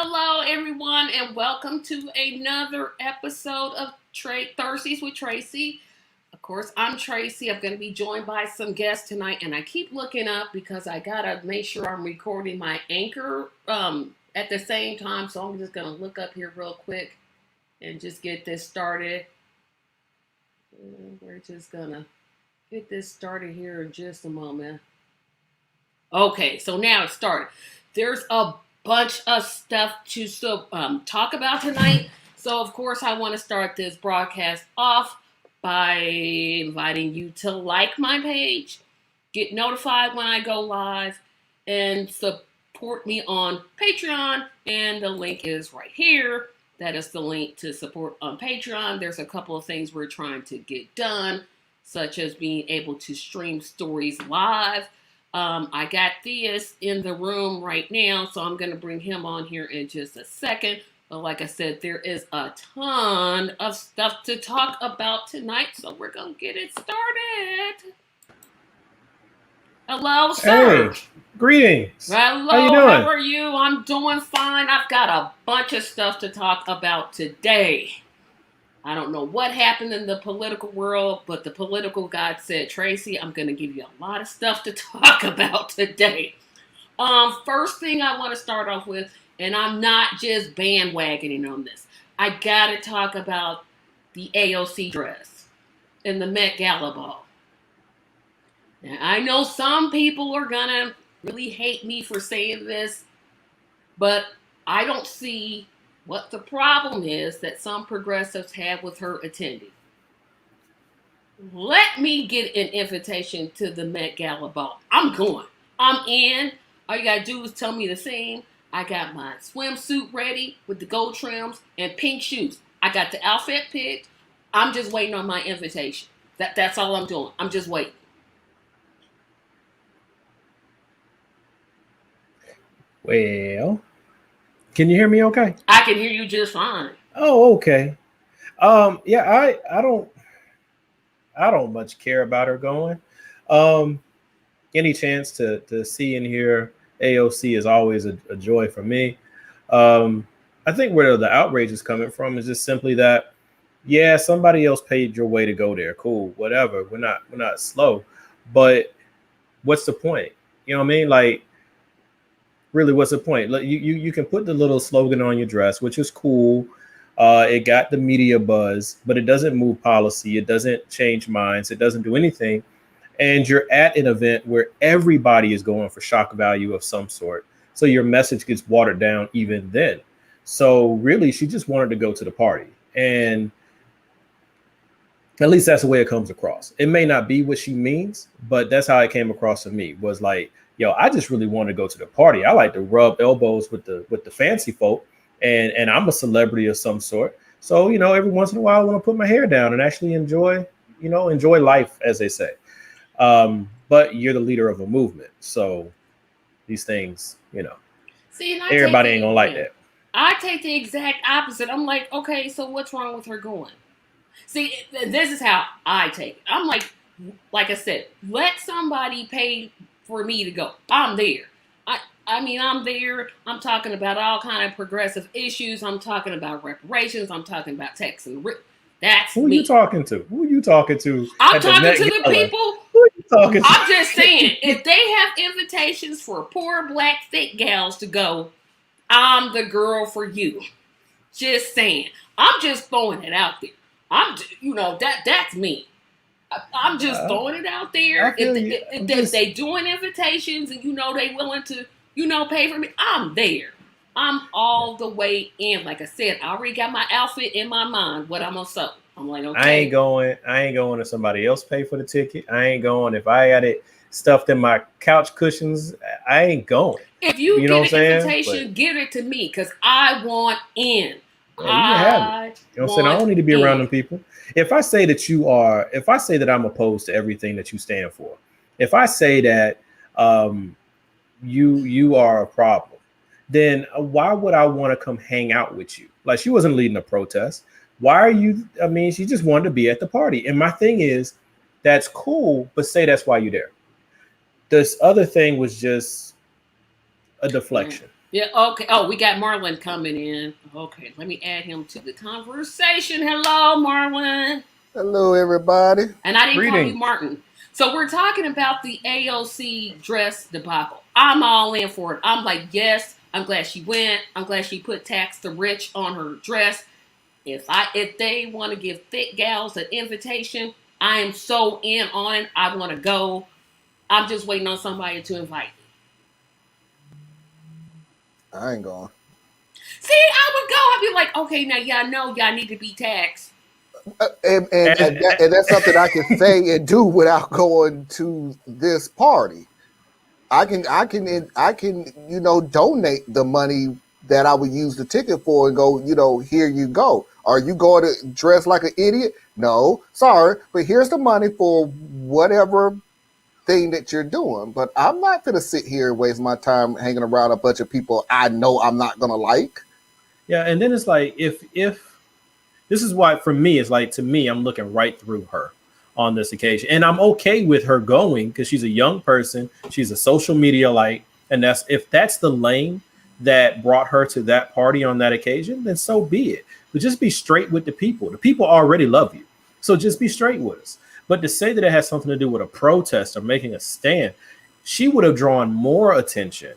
Hello, everyone, and welcome to another episode of Thursdays with Tracy. Of course, I'm Tracy. I'm going to be joined by some guests tonight, and I keep looking up because I got to make sure I'm recording my anchor at the same time. So I'm just going to look up here real quick and just get this started. We're just going to get this started here in just a moment. Okay, so now it's started. There's a bunch of stuff to talk about tonight. So, of course, I want to start this broadcast off by inviting you to like my page, get notified when I go live, and support me on Patreon. And the link is right here. That is the link to support on Patreon. There's a couple of things we're trying to get done, such as being able to stream stories live. I got Theus in the room right now, so I'm going to bring him on here in just a second. But like I said, there is a ton of stuff to talk about tonight, so we're going to get it started. Hello, sir. Hey, greetings. Hello, how you doing? How are you? I'm doing fine. I've got a bunch of stuff to talk about today. I don't know what happened in the political world, but the political god said, Tracy, I'm going to give you a lot of stuff to talk about today. First thing I want to start off with, and I'm not just bandwagoning on this, I got to talk about the AOC dress and the Met Gala ball. Now, I know some people are going to really hate me for saying this, but I don't see what the problem is that some progressives have with her attending. Let me get an invitation to the Met Gala ball. I'm going. I'm in. All you gotta do is tell me the theme. I got my swimsuit ready with the gold trims and pink shoes. I got the outfit picked. I'm just waiting on my invitation. That's all I'm doing. I'm just waiting. Well, can you hear me okay? I can hear you just fine. Oh, okay. Yeah, I don't much care about her going. Any chance to see and hear AOC is always a joy for me. I think where the outrage is coming from is just simply that, yeah, somebody else paid your way to go there. Cool, whatever. We're not slow, but what's the point? You know what I mean? Like, really, what's the point? You can put the little slogan on your dress, which is cool. It got the media buzz, but it doesn't move policy. It doesn't change minds. It doesn't do anything. And you're at an event where everybody is going for shock value of some sort. So your message gets watered down even then. So really, she just wanted to go to the party. And at least that's the way it comes across. It may not be what she means, but that's how it came across to me, was like, yo, I just really want to go to the party. I like to rub elbows with the fancy folk, and I'm a celebrity of some sort. So, every once in a while I want to put my hair down and actually enjoy life, as they say. But you're the leader of a movement. So these things, See, everybody ain't gonna like that. I take the exact opposite. I'm like, okay, so what's wrong with her going? See, this is how I take it. I'm like I said, let somebody pay for me to go. I'm there. I mean, I'm there. I'm talking about all kind of progressive issues. I'm talking about reparations. I'm talking about tax and that's who me. You talking to? Who you talking to? I'm talking to the people. Who you talking to? I'm just saying, if they have invitations for poor black thick gals to go, I'm the girl for you. Just saying. I'm just throwing it out there. That's me. I'm just throwing it out there. If they doing invitations and they willing to pay for me, I'm there. I'm all the way in. Like I said, I already got my outfit in my mind. What I'm gonna sew. I'm like, okay. I ain't going if somebody else pay for the ticket. I ain't going if I got it stuffed in my couch cushions. I ain't going. If you get an invitation, give it to me because I want in. Yeah, you can have it. You know what I'm saying? I don't need to be around them people. If I say that I'm opposed to everything that you stand for, if I say that you are a problem, then why would I want to come hang out with you? Like, she wasn't leading a protest. Why are you? I mean, she just wanted to be at the party. And my thing is, that's cool, but say that's why you're there. This other thing was just a deflection. Yeah, okay. Oh, we got Marlon coming in. Okay, let me add him to the conversation. Hello, Marlon. Hello, everybody. And I didn't call you Greetings. Martin. So we're talking about the AOC dress debacle. I'm all in for it. I'm like, yes, I'm glad she went. I'm glad she put tax the rich on her dress. If they want to give thick gals an invitation, I am so in on it. I want to go. I'm just waiting on somebody to invite me. I ain't going. See, I would go. I'd be like, okay, now y'all know y'all need to be taxed. And that's something I can say and do without going to this party. I can donate the money that I would use the ticket for and go, here you go. Are you going to dress like an idiot? No, sorry, but here's the money for whatever thing that you're doing. But I'm not gonna sit here and waste my time hanging around a bunch of people I know I'm not gonna like. Yeah, and then it's like if this is why for me it's like to me I'm looking right through her on this occasion, and I'm okay with her going because she's a young person, she's a social media light, and that's if that's the lane that brought her to that party on that occasion, then so be it. But just be straight with the people. The people already love you, so just be straight with us. But to say that it has something to do with a protest or making a stand, she would have drawn more attention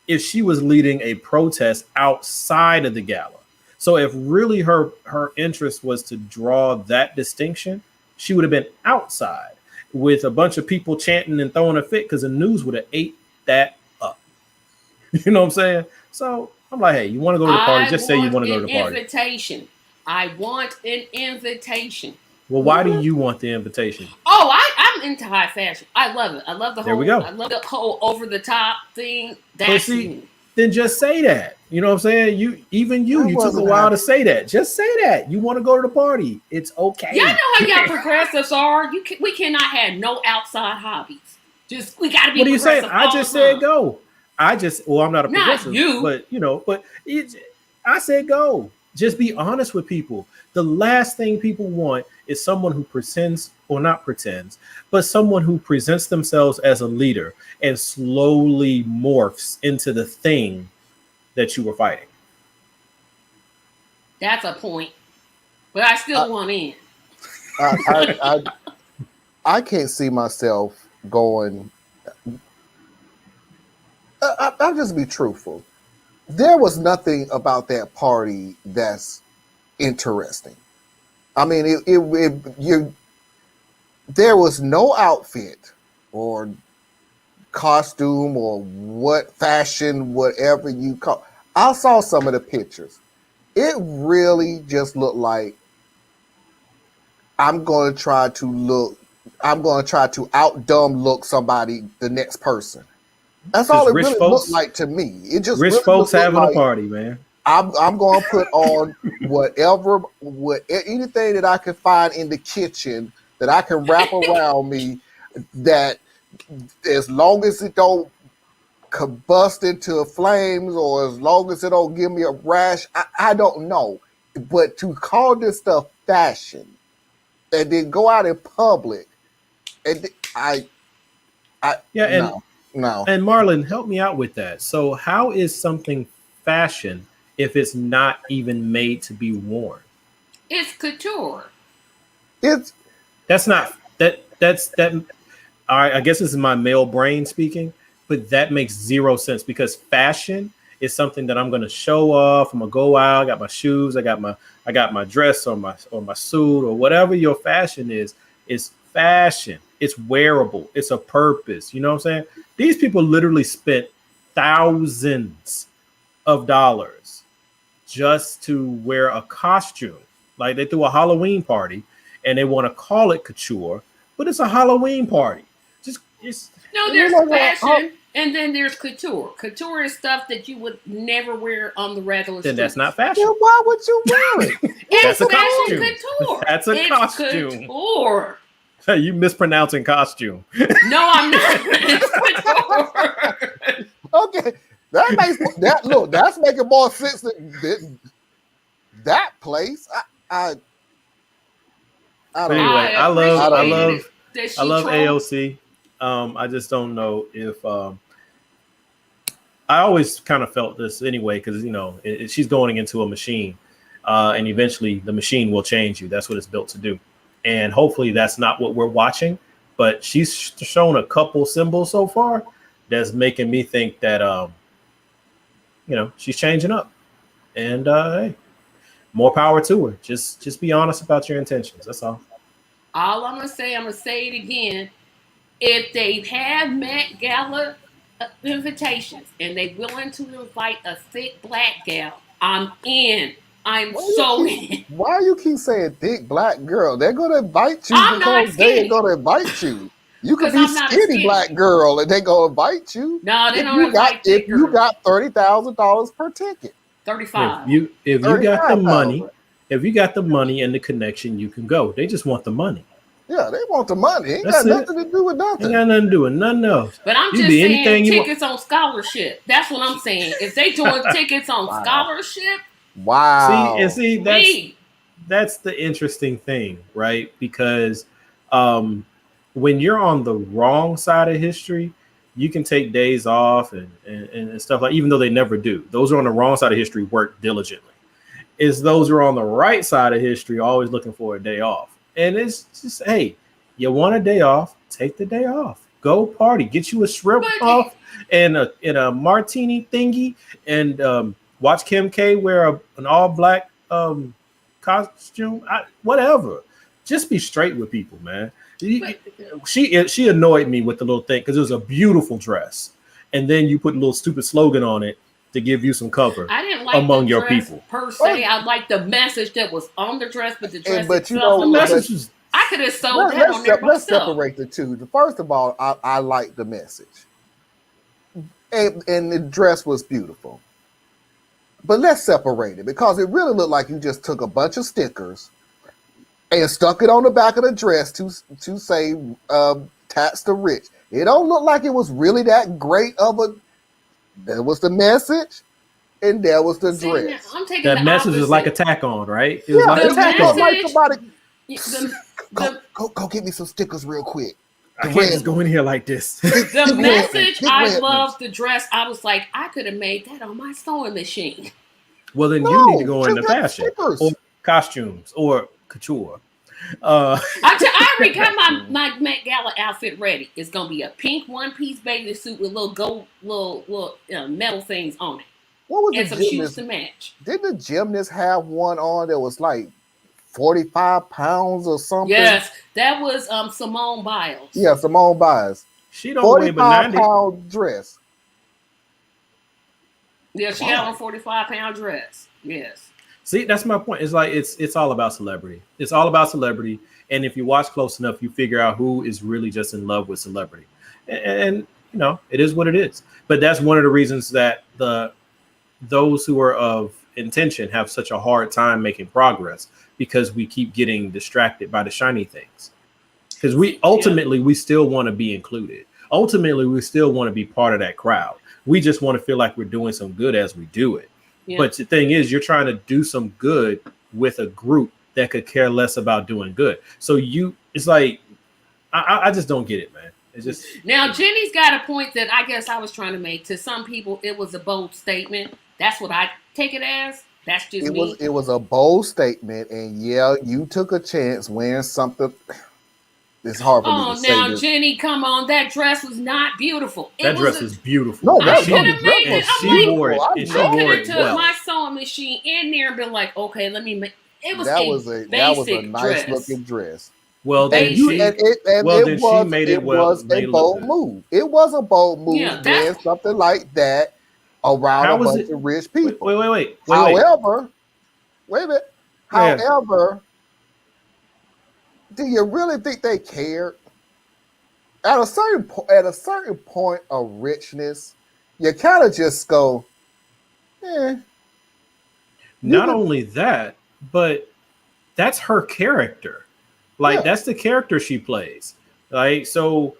if she was leading a protest outside of the gala. So if really her interest was to draw that distinction, she would have been outside with a bunch of people chanting and throwing a fit because the news would have ate that up. You know what I'm saying? So I'm like, hey, you want to go to the party? I Just say you want want to go an to the party. invitation. I want an invitation. Well, why do you want the invitation? Oh, I'm into high fashion. I love it. I love the There we whole. go. I love the whole over the top thing. But That's see, me. then just say that. You know what I'm saying? I You took a wasn't while to happy. say that. Just say that. You want to go to the party. It's Y'all okay. know how y'all progressives are. We cannot have no outside hobbies. Just we got to be What are you saying? progressive I all just the said time. go. Well, I'm not a Not progressive, you. but I said go. Just be honest with people. The last thing people want is someone who pretends, or not pretends, but someone who presents themselves as a leader and slowly morphs into the thing that you were fighting. That's a point. But I I, still want in. I, I, I, I can't see myself going. I'll just be truthful. There was nothing about that party that's interesting. I mean, there was no outfit or costume or what fashion, whatever you call. I saw some of the pictures. It really just looked like I'm going to try to look. I'm going to try to out dumb look somebody, the next person. That's all Just it really looked like to me. It just rich really folks looked having a like party, man. I'm going to put on what anything that I can find in the kitchen that I can wrap around me. That as long as it don't combust into flames or as long as it don't give me a rash, I don't know. But to call this stuff fashion and then go out in public and I Yeah, no no. and Marlon, help me out with that. So, how is something fashion if it's not even made to be worn? It's couture. It's That's not that. All right, I guess this is my male brain speaking, but that makes zero sense because fashion is something that I'm going to show off. I'm gonna go out. I got my shoes. I got my dress or my suit or whatever your fashion is. It's fashion. It's wearable. It's a purpose. You know what I'm saying? These people literally spent thousands of dollars just to wear a costume. Like they threw a Halloween party and they want to call it couture, but it's a Halloween party. Just it's No, you there's know what? fashion and then there's couture. Couture is stuff that you would never wear on the regular then that's not streets. Then fashion. why would you wear it? What is That's It's a the fashion point? costume. couture. That's a It's costume. couture. You mispronouncing costume. No, I'm not. It's couture. Okay, that makes that look. That's making more sense than that place. I I But don't anyway, I know. I don't appreciated know. it that I she love trolled. AOC. I just don't know if I always kind of felt this anyway, because she's going into a machine, and eventually the machine will change you. That's what it's built to do, and hopefully that's not what we're watching. But she's shown a couple symbols so far that's making me think that she's changing up, and hey, more power to her. Just be honest about your intentions. That's all. All I'm gonna say it again. If they have Met Gala invitations and they willing to invite a thick black gal, I'm in. I'm so in. Why you keep saying thick black girl? They're gonna invite you I'm not because they ain't skinny. gonna invite you. You could 'Cause be I'm not a skinny skinny. black girl and they gonna invite you. No, they If don't invite thick if you girls. got $30,000 per ticket, 35. If you got the money, 35,000. if you got the money and the connection, you can go. They just want the money. Yeah, they want the money. Ain't That's got it. nothing to do with Ain't nothing. got nothing to do with nothing else. But I'm You just be saying anything you want. tickets on scholarship. That's what I'm saying. If they doing tickets on Wow. scholarship, Wow. See, that's the interesting thing, right? Because when you're on the wrong side of history, you can take days off and stuff like, even though they never do. Those who are on the wrong side of history work diligently. It's those who are on the right side of history always looking for a day off. And it's just, hey, you want a day off, take the day off. Go party, get you a shrimp puff and a martini thingy, and watch Kim K wear an all black costume. Whatever. Just be straight with people, man. She annoyed me with the little thing because it was a beautiful dress, and then you put a little stupid slogan on it to give you some cover. I didn't like among the your dress people per se. I liked the message that was on the dress, but the dress But itself, the message is. I could have sold that on there let's myself. separate the two. First of all, I like the message, and the dress was beautiful. But let's separate it because it really looked like you just took a bunch of stickers and stuck it on the back of the dress to say tax the rich. It don't look like it was really that great of a. There was the message, and there was the dress. I'm taking That the message opposite. is like a tack on, right? It was like the a tack on. Like somebody go get me some stickers real quick. I can't just go in here like this. The message, I love the dress. I was like, I could have made that on my sewing machine. Well, then you need to go into fashion stickers. or costumes or couture. I already got my Met Gala outfit ready. It's gonna be a pink one-piece bathing suit with little gold, little metal things on it. What was And the some shoes gymnast? to match. Didn't the gymnast have one on that was like 45 pounds or something? Yes, that was Simone Biles. Yeah, Simone Biles. She don't weigh but 90. 45-pound dress. Yeah, she had on a 45-pound dress. Yes. See, that's my point. It's like it's all about celebrity. It's all about celebrity. And if you watch close enough, you figure out who is really just in love with celebrity. And it is what it is. But that's one of the reasons that those who are of intention have such a hard time making progress, because we keep getting distracted by the shiny things. Because we still want to be included. Ultimately, we still want to be part of that crowd. We just want to feel like we're doing some good as we do it. Yeah. But the thing is, you're trying to do some good with a group that could care less about doing good. So it's like, I just don't get it, man. It's just. Now, Jenny's got a point that I guess I was trying to make. To some people, it was a bold statement. That's what I take it as. That's just me. It was a bold statement, and yeah, you took a chance wearing something. It's hard for me to say. Oh, now, Jenny, come on. That dress was not beautiful. That dress was beautiful. No, I could have made it. She wore it. I could have took my sewing machine in there and been like, okay, let me make. It was that was a nice looking dress. Well, then she made it well. It was a bold move. It was a bold move. Yeah, doing something like that around a bunch of rich people. Wait. However, wait a minute. However, do you really think they cared? At a certain point of richness, you kind of just go, Not only that, but that's her character. Like, that's the character she plays. Like, so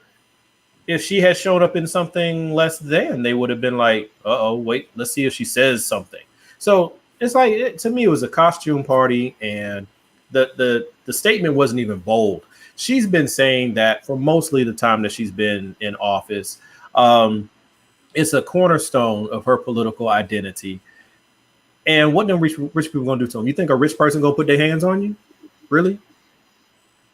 if she had shown up in something less than, they would have been like, wait, let's see if she says something. So it's like, to me, it was a costume party, and the statement wasn't even bold. She's been saying that for mostly the time that she's been in office. It's a cornerstone of her political identity. And what them rich people gonna do to them? You think a rich person gonna put their hands on you? Really?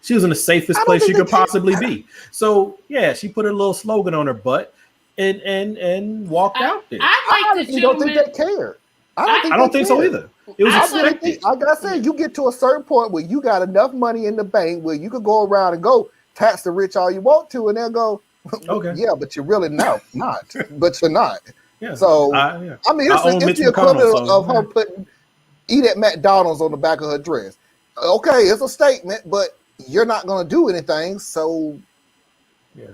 She was in the safest place she could possibly be. So yeah, she put a little slogan on her butt and walked out there. I honestly don't think they cared. I don't think so either. It was expected. Like I said, you get to a certain point where you got enough money in the bank where you could go around and go tax the rich all you want to, and they'll go, okay, yeah, but you're really not. But you're not. Yeah. So I mean, it's the equivalent of her putting "eat at McDonald's" on the back of her dress. Okay, it's a statement, but you're not going to do anything. So yeah,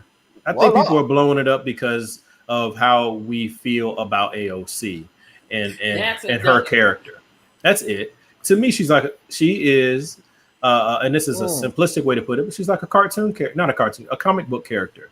I think people are blowing it up because of how we feel about AOC and her character. That's it. To me, she is, and this is a simplistic way to put it, but she's like a cartoon character, not a cartoon, a comic book character.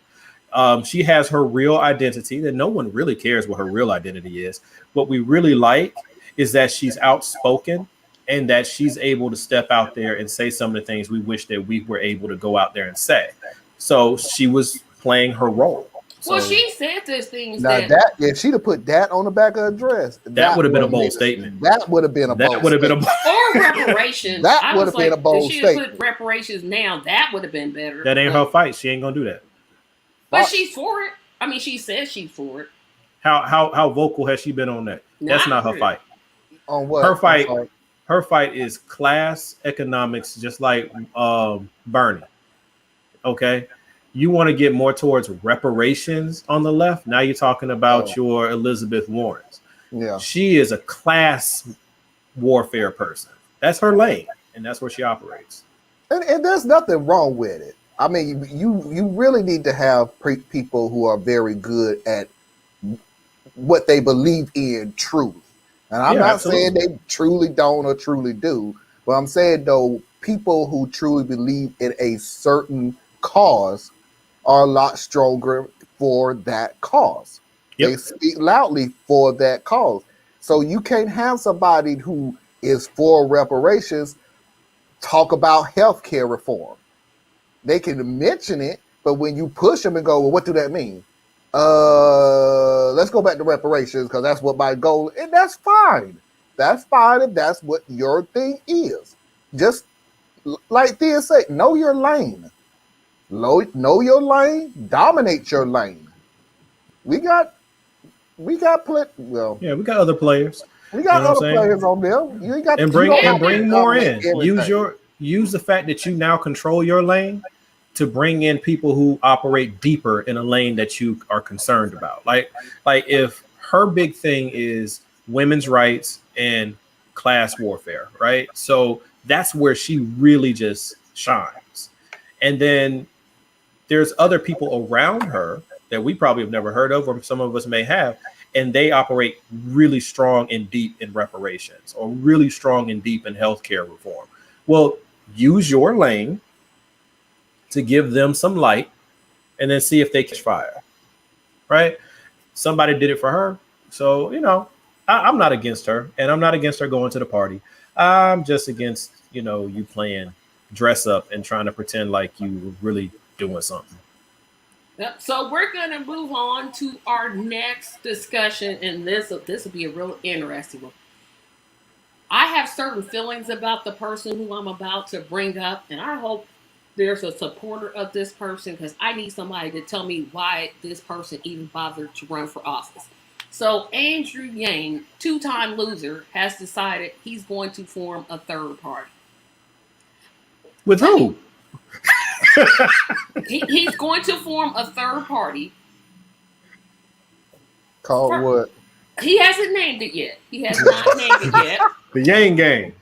She has her real identity that no one really cares what her real identity is. What we really like is that she's outspoken and that she's able to step out there and say some of the things we wish that we were able to go out there and say. So she was playing her role. Well, she said those things. Now if she'd have put that on the back of her dress, that would have been a bold statement. That would have been a bold statement. Or reparations. That would have been a bold statement. If she put reparations now, that would have been better. That ain't her fight. She ain't gonna do that. But she's for it. I mean, she says she's for it. How vocal has she been on that? That's not her fight. On what? Her fight is class economics, just like Bernie. Okay. You want to get more towards reparations on the left. Now you're talking about your Elizabeth Warrens. Yeah. She is a class warfare person. That's her lane, and that's where she operates. And there's nothing wrong with it. I mean, you really need to have people who are very good at what they believe in truth. And I'm not saying they truly don't or truly do, but I'm saying, though, people who truly believe in a certain cause are a lot stronger for that cause. Yep. They speak loudly for that cause. So you can't have somebody who is for reparations talk about healthcare reform. They can mention it, but when you push them and go, well, what do that mean? Let's go back to reparations because that's what my goal is. And that's fine. That's fine if that's what your thing is. Just like Thea said, know your lane. Know your lane, dominate your lane. We got we got other players. We got other players on there. You got bring more in. Use the fact that you now control your lane to bring in people who operate deeper in a lane that you are concerned about. Like if her big thing is women's rights and class warfare, right? So that's where she really just shines. And then there's other people around her that we probably have never heard of, or some of us may have, and they operate really strong and deep in reparations or really strong and deep in healthcare reform. Well, use your lane to give them some light and then see if they catch fire, right? Somebody did it for her. So, I'm not against her, and I'm not against her going to the party. I'm just against, you playing dress up and trying to pretend like you were really doing something. Yep. So we're going to move on to our next discussion, and this will be a real interesting one. I have certain feelings about the person who I'm about to bring up, and I hope there's a supporter of this person because I need somebody to tell me why this person even bothered to run for office. So Andrew Yang, two-time loser, has decided he's going to form a third party. With who? He's going to form a third party. Called what? He hasn't named it yet. He has not named it yet. The Yang Gang.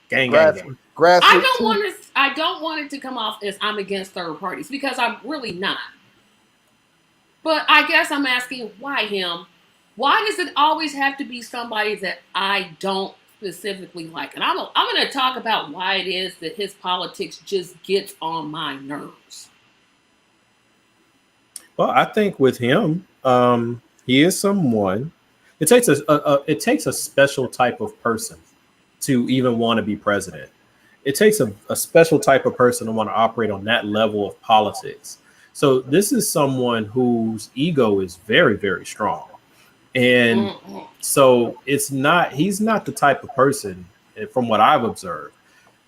Gang. I don't want it to come off as I'm against third parties because I'm really not. But I guess I'm asking, why him? Why does it always have to be somebody that I don't specifically like? And I'm going to talk about why it is that his politics just gets on my nerves. Well, I think with him, he is someone. It takes a special type of person to even want to be president. It takes a special type of person to want to operate on that level of politics. So this is someone whose ego is very, very strong. And Mm-mm. so he's not the type of person, from what I've observed,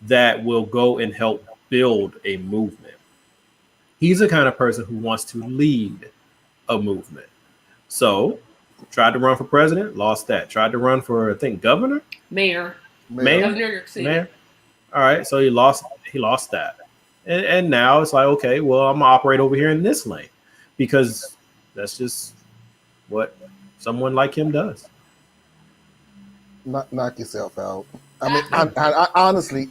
that will go and help build a movement. He's the kind of person who wants to lead a movement. So tried to run for president, lost that. Tried to run for, I think, governor, Mayor, Mayor. mayor, of New York City. mayor. All right, so he lost that, and now it's like, okay, well, I'm gonna operate over here in this lane because that's just what someone like him does. Knock yourself out. I mean, I, Yeah, I honestly,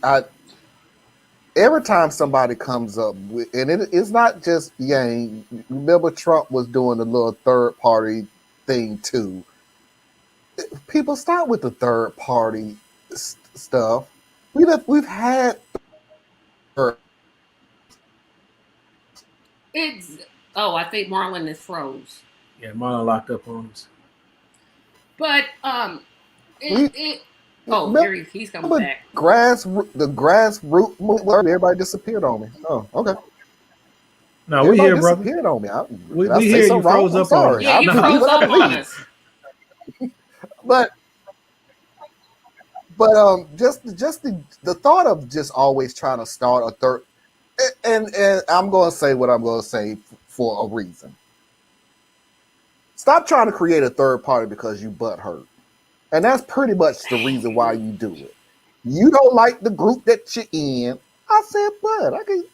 every time somebody comes up with, and it's not just Yang. Remember, Trump was doing a little third party thing too. People start with the third party stuff. We've had it's I think Marlon is froze. yeah, Marlon locked up on us. But we it oh remember here he's coming back. the grassroots movement. Everybody disappeared on me. Oh, okay. No, we Everybody here, brother. disappeared on me. We, Did I we say here. You something wrong? froze I'm up on sorry. us. Yeah, you No, You froze gonna have up to on leave. us. But just the thought of just always trying to start a third, and I'm going to say what I'm going to say for a reason. Stop trying to create a third party because you butt hurt, and that's pretty much the reason why you do it. You don't like the group that you're in. I said, but I can.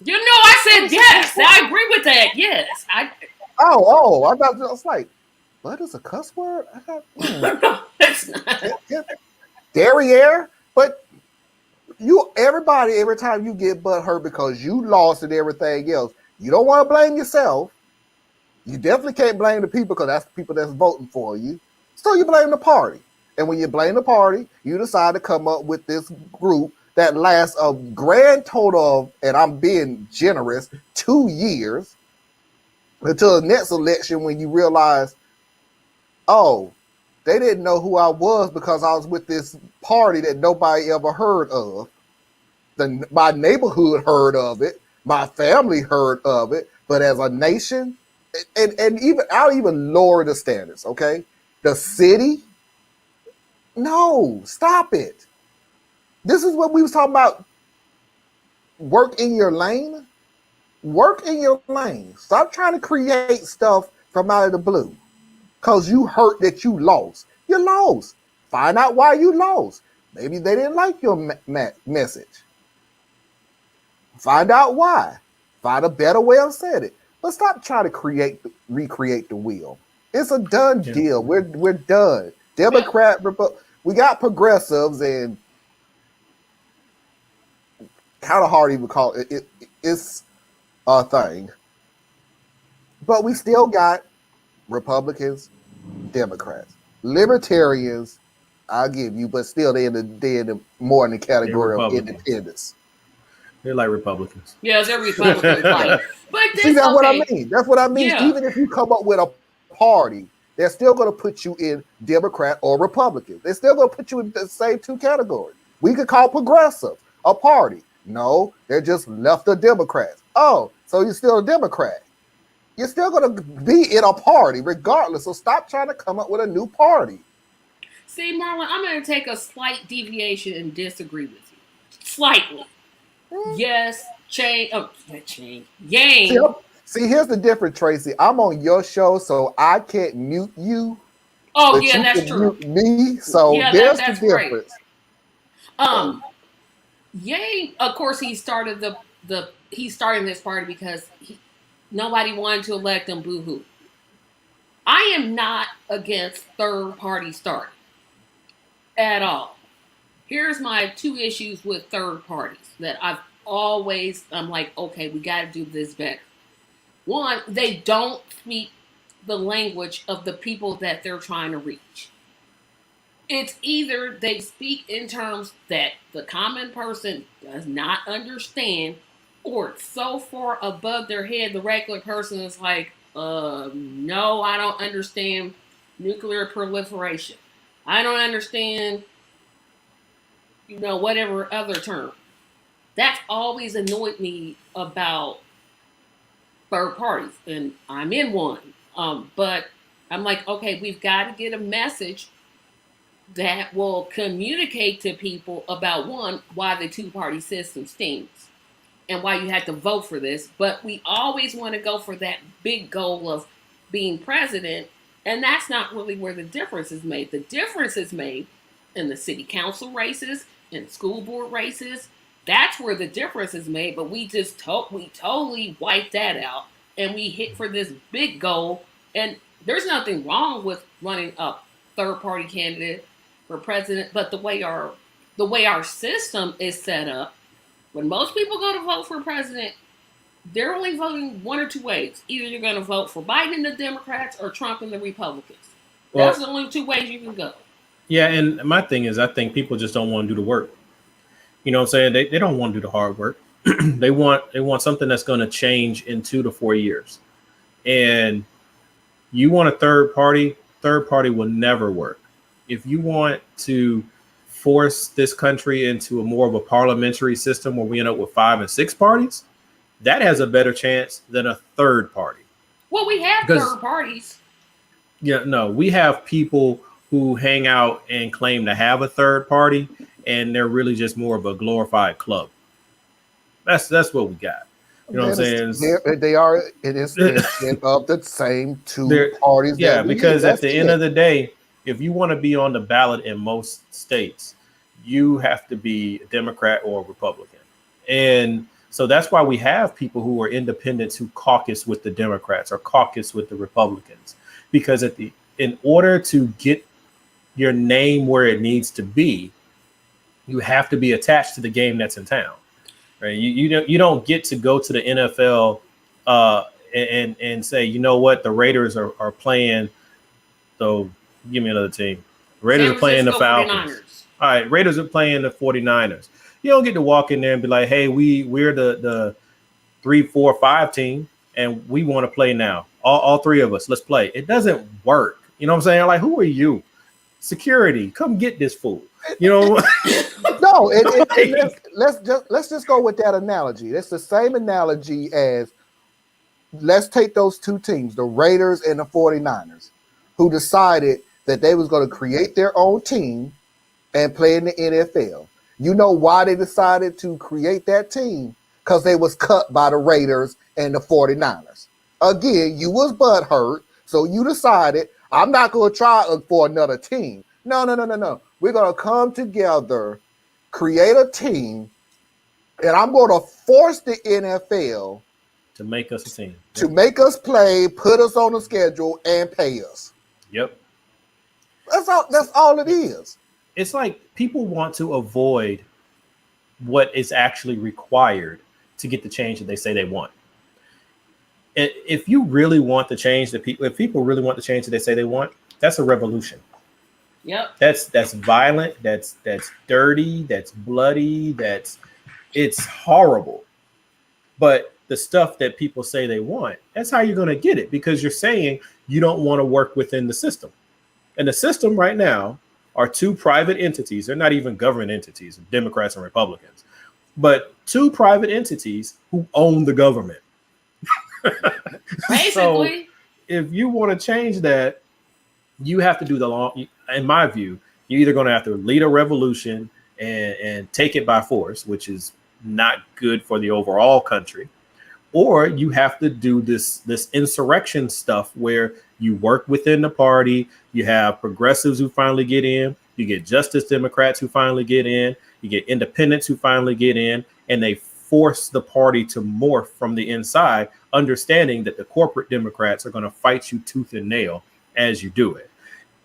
You know, I said yes. I agree with that. Yes, I. I thought I was like, but is a cuss word. I got No, it's not. derriere, but everybody every time you get butt hurt because you lost and everything else, you don't want to blame yourself. You definitely can't blame the people because that's the people that's voting for you. So you blame the party. And when you blame the party, you decide to come up with this group that lasts a grand total of, and I'm being generous, 2 years until the next election when you realize, oh, they didn't know who I was because I was with this party that nobody ever heard of. My neighborhood heard of it. My family heard of it. But as a nation, and even I'll even lower the standards, okay? The city, no, stop it. This is what we was talking about. Work in your lane. Work in your lane. Stop trying to create stuff from out of the blue. Because you hurt that you lost. You lost. Find out why you lost. Maybe they didn't like your message. Find out why. Find a better way of saying it. But stop trying to recreate the wheel. It's a done yeah. deal. We're done. Democrat, we got progressives, and kind of hard to even call it. It's a thing. But we still got Republicans, Democrats, Libertarians. I'll give you, but still they're more in the They're category of Republicans. independents. They're like Republicans. Yeah, they're Republican Party, but See, that's that's what I okay. mean. That's what I mean. Yeah. Even if you come up with a party, they're still going to put you in Democrat or Republican. They're still going to put you in the same two categories. We could call progressive a party. No, they're just left of Democrats. Oh, so you're still a Democrat. You're still going to be in a party regardless. So stop trying to come up with a new party. See, Marlon, I'm going to take a slight deviation and disagree with you. Slightly. Yes, change. Oh, change. Yang. See, here's the difference, Tracy. I'm on your show, so I can't mute you, Oh, but yeah, you that's can true. mute me. So Yeah, there's the that's right. difference. Yang. Of course, he started he's starting this party because nobody wanted to elect him. Boo hoo. I am not against third party starting at all. Here's my two issues with third parties that I'm like, okay, we got to do this better. One, they don't speak the language of the people that they're trying to reach. It's either they speak in terms that the common person does not understand, or it's so far above their head, the regular person is like, no, I don't understand nuclear proliferation. I don't understand, whatever other term. That's always annoyed me about third parties, and I'm in one. But I'm like, okay, we've got to get a message that will communicate to people about one, why the two party system stinks and why you had to vote for this. But we always want to go for that big goal of being president, and that's not really where the difference is made. The difference is made in the city council races, in school board races. That's where the difference is made. But we totally wiped that out, and we hit for this big goal. And there's nothing wrong with running a third party candidate for president, but the way our system is set up, when most people go to vote for president, they're only voting one or two ways. Either you're going to vote for Biden and the Democrats or Trump and the Republicans. That's Well, the only two ways you can go. yeah, and my thing is, I think people just don't want to do the work. You know what I'm saying? They don't want to do the hard work. They want something that's going to change in 2 to 4 years. And you want a third party will never work. If you want to force this country into a more of a parliamentary system where we end up with 5 and 6 parties, that has a better chance than a third party. Well, we have Because third parties. yeah, no, we have people who hang out and claim to have a third party, and they're really just more of a glorified club. That's what we got. You know what I'm saying? They are in instance of the same two parties. Yeah, because at the end of the day, if you want to be on the ballot in most states, you have to be a Democrat or a Republican. And so that's why we have people who are independents who caucus with the Democrats or caucus with the Republicans. Because in order to get your name where it needs to be, you have to be attached to the game that's in town. Right? You don't get to go to the NFL and say, you know what, the Raiders are playing. So give me another team. Raiders are playing the Falcons. 49ers. All right, Raiders are playing the 49ers. You don't get to walk in there and be like, hey, we're the 3, 4, 5 team, and we want to play now. All three of us, let's play. It doesn't work. You know what I'm saying? Like, who are you? Security, come get this fool. You know? No, let's just go with that analogy. That's the same analogy as, let's take those two teams, the Raiders and the 49ers, who decided that they was going to create their own team and play in the NFL. You know why they decided to create that team? Because they was cut by the Raiders and the 49ers. Again, you was butthurt, so you decided, I'm not going to try for another team. No. We're going to come together, create a team, and I'm going to force the NFL to make us a team. To make us play, put us on the schedule, and pay us. Yep. That's all it is. It's like people want to avoid what is actually required to get the change that they say they want. And if you really want the change that if people really want the change that they say they want, that's a revolution. Yep. That's violent. That's dirty. That's bloody. It's horrible. But the stuff that people say they want, that's how you're going to get it, because you're saying you don't want to work within the system. And the system right now are two private entities. They're not even government entities, Democrats and Republicans, but two private entities who own the government. Basically. So if you want to change that, you have to do the long, in my view, you're either going to have to lead a revolution and take it by force, which is not good for the overall country, or you have to do this insurrection stuff where you work within the party. You have progressives who finally get in. You get Justice Democrats who finally get in. You get independents who finally get in, and they force the party to morph from the inside, understanding that the corporate Democrats are going to fight you tooth and nail as you do it.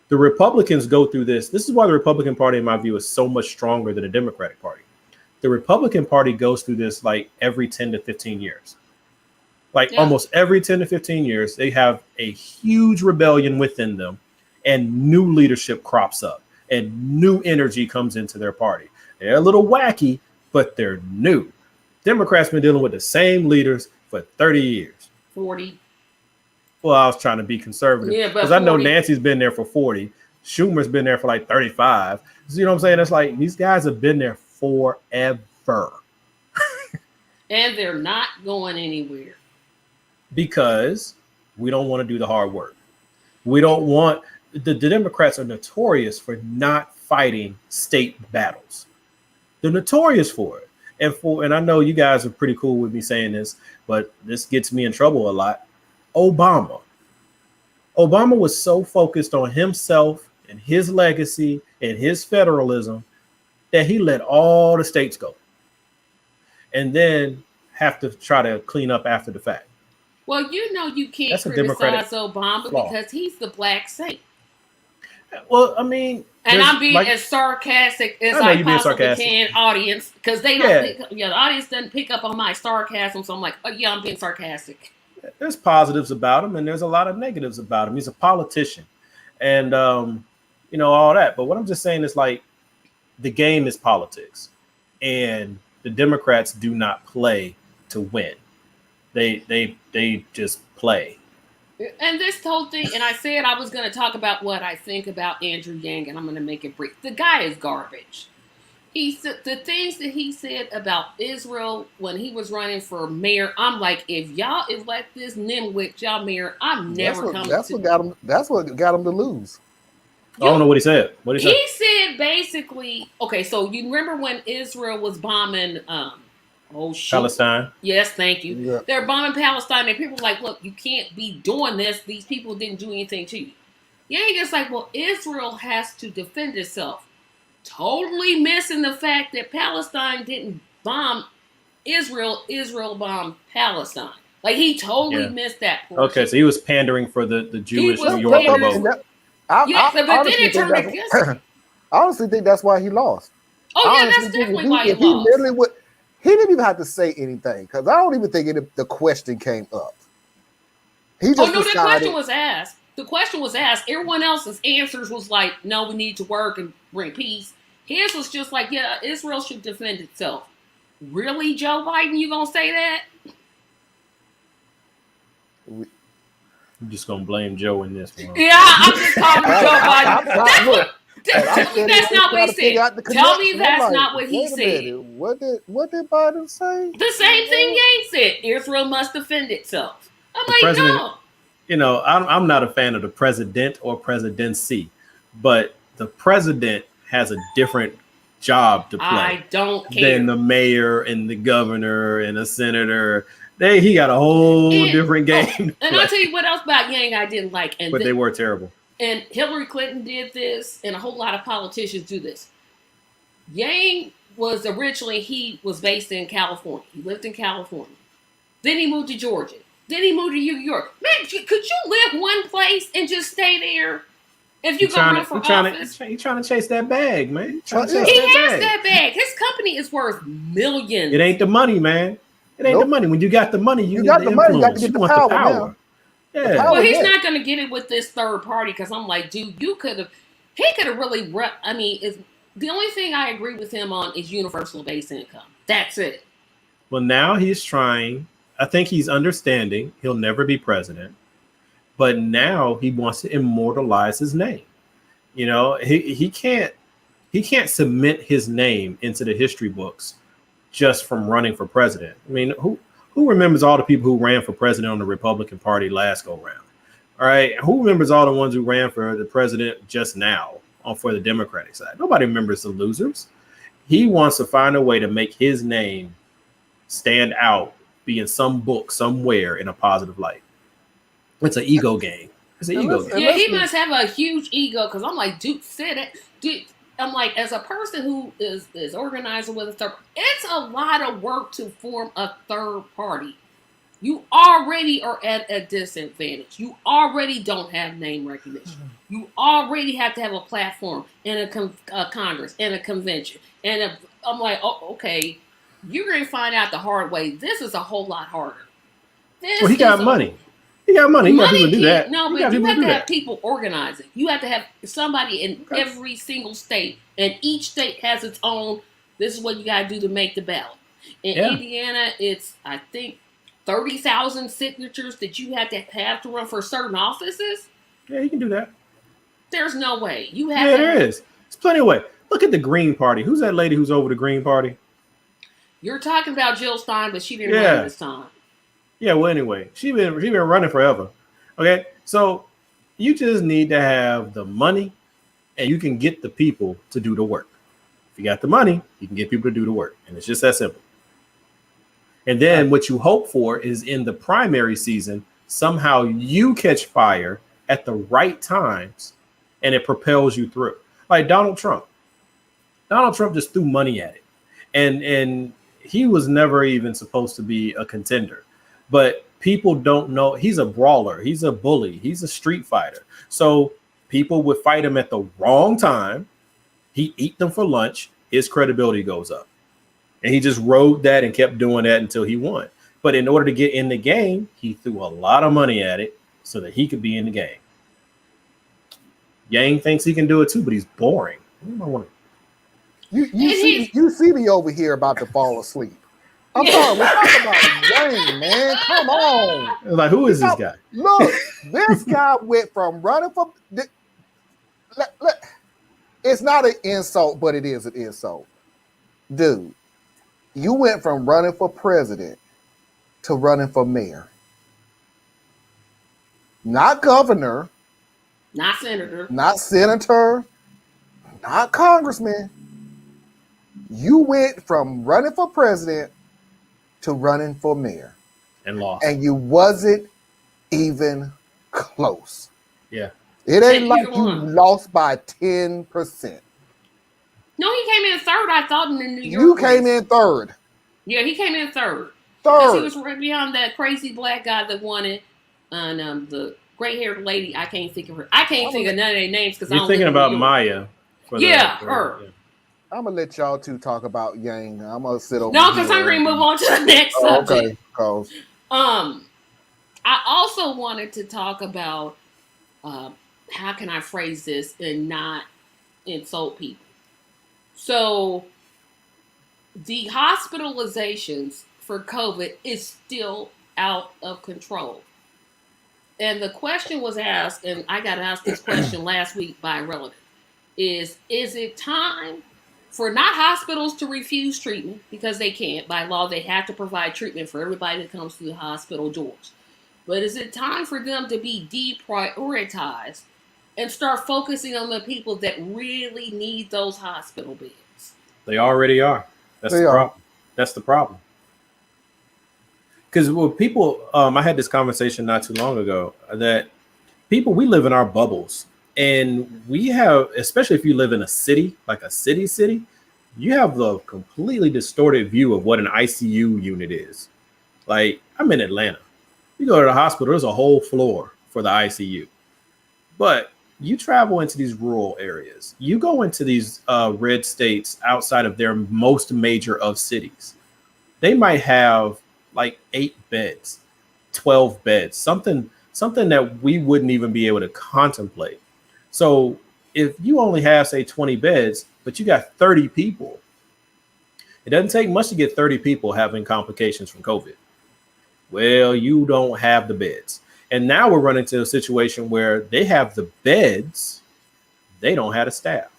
The Republicans go through this. This is why the Republican Party, in my view, is so much stronger than the Democratic Party. The Republican Party goes through this like every 10 to 15 years. Almost every 10 to 15 years, they have a huge rebellion within them, and new leadership crops up and new energy comes into their party. They're a little wacky, but they're new. Democrats been dealing with the same leaders for 30 years. 40. Well, I was trying to be conservative, because I know Nancy's been there for 40. Schumer's been there for like 35. So, you know what I'm saying? It's like these guys have been there forever. And they're not going anywhere. because we don't want to do the hard work. We don't want the Democrats are notorious for not fighting state battles. They're notorious for it. And I know you guys are pretty cool with me saying this, but this gets me in trouble a lot. Obama was so focused on himself and his legacy and his federalism that he let all the states go and then have to try to clean up after the fact. Well, you can't That's a criticize Democratic Obama flaw. because he's the black saint. Well, I mean, and I'm being as sarcastic as I possibly can, audience, because they don't. The audience doesn't pick up on my sarcasm, so I'm like, oh yeah, I'm being sarcastic. There's positives about him, and there's a lot of negatives about him. He's a politician, and all that. But what I'm just saying is, like, the game is politics, and the Democrats do not play to win. They just play. And this whole thing, and I said I was going to talk about what I think about Andrew Yang, and I'm going to make it brief. The guy is garbage. The things that he said about Israel when he was running for mayor, I'm like, if y'all elect this nimwit y'all mayor, I'm never coming. That's what got him to lose. I don't know what he said. He said basically, okay, so you remember when Israel was bombing Palestine? Yes, thank you. Yeah. They're bombing Palestine, and people were like, look, you can't be doing this. These people didn't do anything to you. Yeah, it's like, well, Israel has to defend itself. Totally missing the fact that Palestine didn't bomb Israel. Israel bombed Palestine. Like, he totally missed that portion. Okay, so he was pandering for the Jewish New Yorker vote. But then it turned against him. I honestly think that's why he lost. Oh, yeah, that's definitely why he lost. He didn't even have to say anything, because I don't even think the question came up. The question was asked. The question was asked. Everyone else's answers was like, no, we need to work and bring peace. His was just like, yeah, Israel should defend itself. Really, Joe Biden, you gonna say that? I'm just gonna blame Joe in this one. Yeah, I'm just calling Joe Biden. That's not what he said. Tell me that's not what he said. What did Biden say? The same thing Yang said. Israel must defend itself. I'm like, no. I'm not a fan of the president or presidency, but the president has a different job to play. I don't care. Than the mayor and the governor and the senator. He got a whole different game. And I'll tell you what else about Yang I didn't like. But they were terrible. And Hillary Clinton did this, and a whole lot of politicians do this. Yang was based in California. He lived in California. Then he moved to Georgia. Then he moved to New York. Man, could you live one place and just stay there? If you go run for office, he's trying to chase that bag, man. He has that bag. His company is worth millions. It ain't the money, man. It ain't the money. When you got the money, you got the money. You got to get the power. Yeah. Well, he's not going to get it with this third party, because I'm like, dude, he could have really. The only thing I agree with him on is universal base income. That's it. Well, now he's trying. I think he's understanding he'll never be president, but now he wants to immortalize his name. He can't submit his name into the history books just from running for president. I mean, who remembers all the people who ran for president on the Republican Party last go round? All right. Who remembers all the ones who ran for the president just now for the Democratic side? Nobody remembers the losers. He wants to find a way to make his name stand out, be in some book somewhere in a positive light. It's an ego game. It's an ego game. Yeah, he must have a huge ego, because I'm like, dude, said it. Dude, I'm like, as a person who is organizing with a third, it's a lot of work to form a third party. You already are at a disadvantage. You already don't have name recognition. You already have to have a platform and a Congress and a convention. I'm like, oh, okay, you're going to find out the hard way. This is a whole lot harder. He got money. He got money. He got people to do that. No, but you have to have people organizing. You have to have somebody in every single state, and each state has its own. This is what you got to do to make the ballot. In Indiana, it's, I think, 30,000 signatures that you have to run for certain offices. Yeah, you can do that. There's no way. There is. There's plenty of way. Look at the Green Party. Who's that lady who's over the Green Party? You're talking about Jill Stein, but she didn't run this time. Yeah, well, anyway, she been running forever. Okay, so you just need to have the money, and you can get the people to do the work. If you got the money, you can get people to do the work, and it's just that simple. And Right. then what you hope for is in the primary season, somehow you catch fire at the right times, and it propels you through. Like Donald Trump. Donald Trump just threw money at it, and he was never even supposed to be a contender, but people don't know he's a brawler, he's a bully, he's a street fighter. So people would fight him at the wrong time. He eat them for lunch. His credibility goes up, and he just rode that and kept doing that until he won. But in order to get in the game, he threw a lot of money at it so that he could be in the game. Yang thinks he can do it too, but he's boring. You see me over here about to fall asleep. I'm sorry, we're talking about Wayne, man. Come on. Like, who is this guy? Look, this guy went from running for. It's not an insult, but it is an insult. Dude, you went from running for president to running for mayor. Not governor, Not senator. not senator, not congressman. You went from running for president to running for mayor. And lost. And you wasn't even close. Yeah. It ain't like Either you one. lost by 10%. No, he came in third, I thought, in the New York. You came race. in third. Yeah, he came in third. Because he Third. was right behind that crazy black guy that won it. And the gray-haired lady, I can't think of her. I can't think of none of their names because I You're don't thinking live in about New York. Maya. Yeah, her. Yeah. I'm going to let y'all two talk about Yang. I'm going to sit over No, here. because I'm going to move on to the next subject. Okay. Cause I also wanted to talk about how can I phrase this and not insult people. So the hospitalizations for COVID is still out of control. And the question was asked, and I got asked this question last week by a relative, is it time for not hospitals to refuse treatment because they can't. By law, they have to provide treatment for everybody that comes through the hospital doors. But is it time for them to be deprioritized and start focusing on the people that really need those hospital beds? They already are. That's the problem. That's the problem. Because people, I had this conversation not too long ago that people, we live in our bubbles. And we have, especially if you live in a city, like a city, you have the completely distorted view of what an ICU unit is. Like, I'm in Atlanta. You go to the hospital, there's a whole floor for the ICU. But you travel into these rural areas. You go into these red states outside of their most major of cities. They might have like 8 beds, 12 beds, something that we wouldn't even be able to contemplate. So if you only have, say, 20 beds, but you got 30 people, it doesn't take much to get 30 people having complications from COVID. Well, you don't have the beds. And now we're running into a situation where they have the beds, they don't have the staff.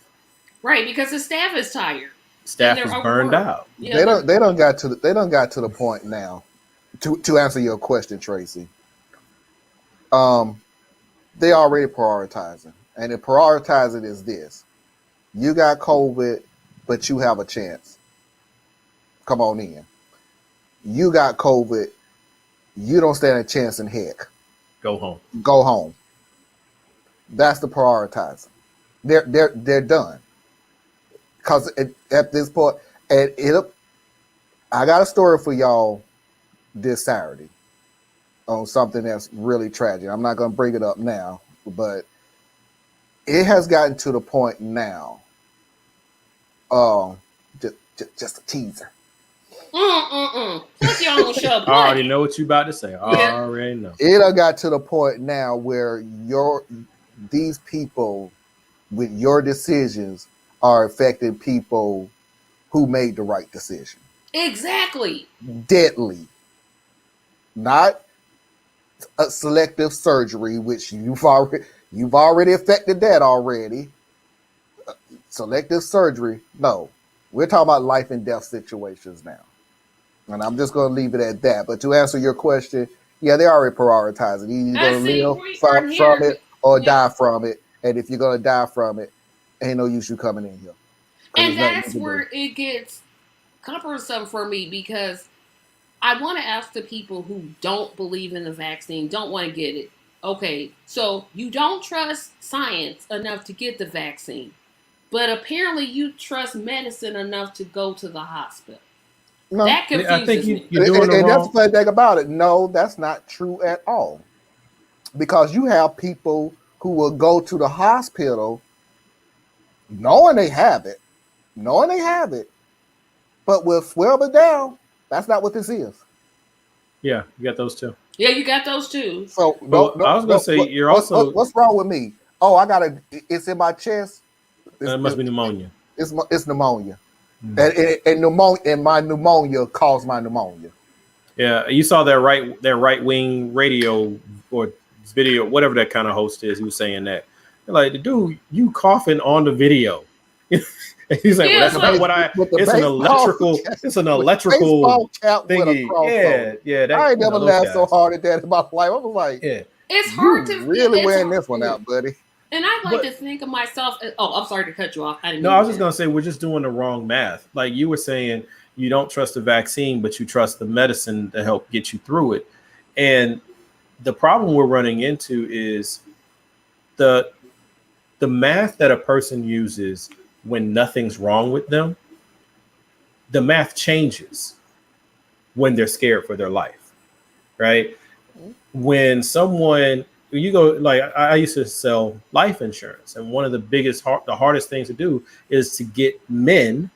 Right, because the staff is tired. Staff is burned out. Yeah. They don't got to the point now. To answer your question, Tracy. They already prioritizing. And the prioritizing is this. You got COVID, but you have a chance. Come on in. You got COVID, you don't stand a chance in heck. Go home. Go home. That's the prioritizing. They're done. Because at this point, I got a story for y'all this Saturday on something that's really tragic. I'm not going to bring it up now, but it has gotten to the point now. Just a teaser. Put you on the show. I already know what you about to say. I already know. It done got to the point now where these people with your decisions are affecting people who made the right decision. Exactly. Deadly. Not a selective surgery, which you've already affected that already. Selective surgery, no. We're talking about life and death situations now. And I'm just going to leave it at that. But to answer your question, yeah, they already prioritize it. Either you're going to See, live we are from here. it or Yeah. die from it. And if you're going to die from it, ain't no use you coming in here. And that's where it gets cumbersome for me, because I want to ask the people who don't believe in the vaccine, don't want to get it. Okay, so you don't trust science enough to get the vaccine, but apparently you trust medicine enough to go to the hospital. No. That I think confuses me. you're doing it And that's wrong. the funny thing about it. No, that's not true at all. Because you have people who will go to the hospital knowing they have it, but will swear it down. That's not what this is. Yeah, you got those too. Yeah, you got those too. So But I was gonna say you're also what's wrong with me? Oh, I got it's in my chest. it must be pneumonia. It's pneumonia. And pneumonia, and my pneumonia caused my pneumonia. Yeah, you saw that right wing radio or video, whatever that kind of host is. He was saying that, like, the dude, you coughing on the video. He's like, well, that's not what it's an electrical thingy. Yeah. I ain't never laughed so hard at that in my life. I was like, yeah, it's hard to really wearing this one out, buddy. And I like to think of myself as, I'm sorry to cut you off. I was just gonna say we're just doing the wrong math. Like you were saying, you don't trust the vaccine, but you trust the medicine to help get you through it. And the problem we're running into is the math that a person uses when nothing's wrong with them. The math changes when they're scared for their life, right? When you go, like I used to sell life insurance, and one of the hardest things to do is to get men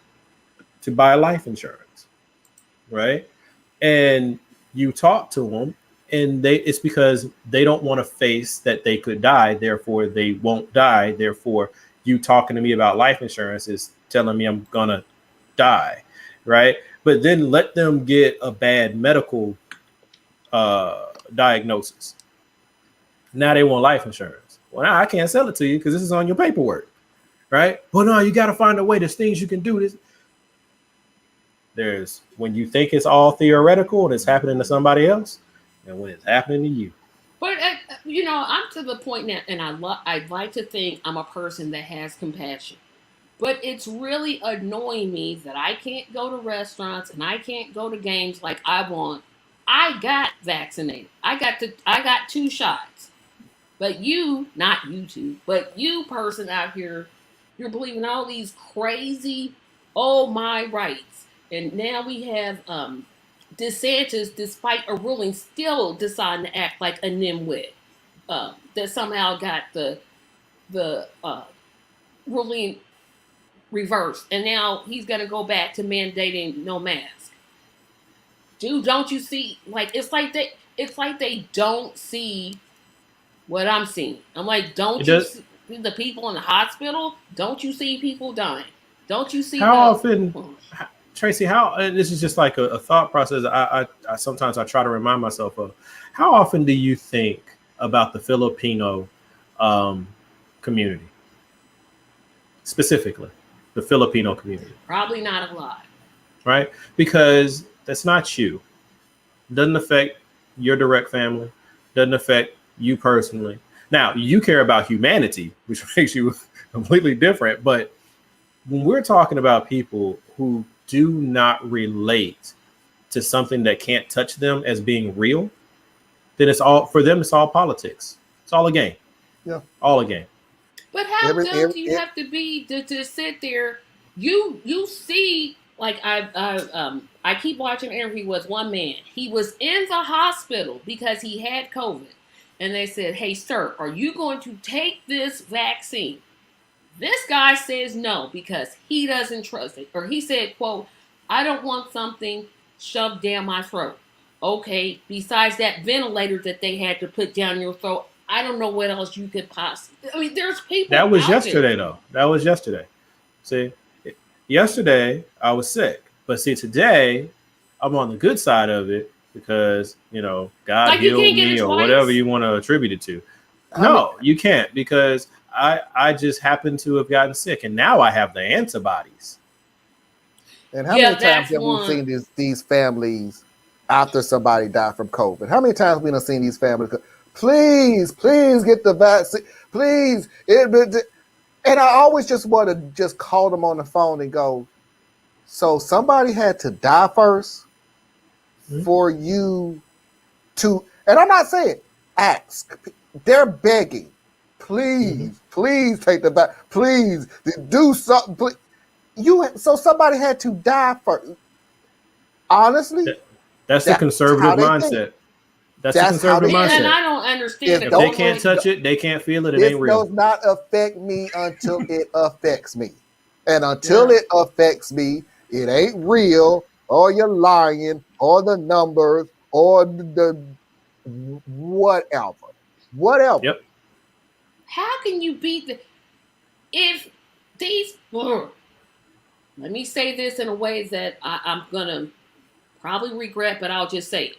to buy life insurance, right? And you talk to them, and it's because they don't want to face that they could die, therefore they won't die. Therefore, you talking to me about life insurance is telling me I'm gonna die, right? But then let them get a bad medical diagnosis. Now they want life insurance. Well, now I can't sell it to you because this is on your paperwork, right? Well, no, you got to find a way. There's things you can do. There's when you think it's all theoretical and it's happening to somebody else, and when it's happening to you. But I'm to the point now, and I'd like to think I'm a person that has compassion. But it's really annoying me that I can't go to restaurants and I can't go to games like I want. I got vaccinated. I got 2 shots. But you, not you two, but you person out here, you're believing all these crazy, oh my rights. And now we have DeSantis, despite a ruling, still deciding to act like a nimwit. That somehow got the ruling reversed. And now he's going to go back to mandating no mask. Dude, don't you see? Like, it's like they don't see what I'm seeing. I'm like, don't you see the people in the hospital? Don't you see people dying? Don't you see often, Tracy? And this is just like a thought process. I sometimes I try to remind myself of. How often do you think about the Filipino community, specifically the Filipino community? Probably not a lot, right? Because that's not you. Doesn't affect your direct family. Doesn't affect you personally. Now, you care about humanity, which makes you completely different. But when we're talking about people who do not relate to something that can't touch them as being real, then it's all politics. It's all a game. Yeah. All a game. But how dumb do you have to be to sit there? You see, like I keep watching an interview with one man. He was in the hospital because he had COVID. And they said, hey, sir, are you going to take this vaccine? This guy says no because he doesn't trust it. Or he said, quote, I don't want something shoved down my throat. Okay, besides that ventilator that they had to put down your throat, I don't know what else you could possibly. I mean, there's people. That was yesterday, though. That was yesterday. See, yesterday I was sick. But see, today I'm on the good side of it. Because, God like healed me or whatever you want to attribute it to. No, you can't, because I just happened to have gotten sick and now I have the antibodies. And how Yeah, many times that's have we one. seen these families after somebody died from COVID? How many times we done seen these families go, please, please get the vaccine, please. And I always just want to just call them on the phone and go, so somebody had to die first for you to, and I'm not saying ask, they're begging, please, please take the back, please do something. Please. So somebody had to die first. Honestly, That's the that's conservative how they think. mindset. That's the That's how conservative they think. And mindset. I don't understand If the If they don't can't correlation. touch it, they can't feel it. It This ain't real. does not affect me until it affects me. And until Yeah. it affects me, it ain't real, or you're lying, or the numbers, or the whatever. Whatever. Yep. How can you beat the if these? Let me say this in a way that I'm gonna probably regret, but I'll just say it.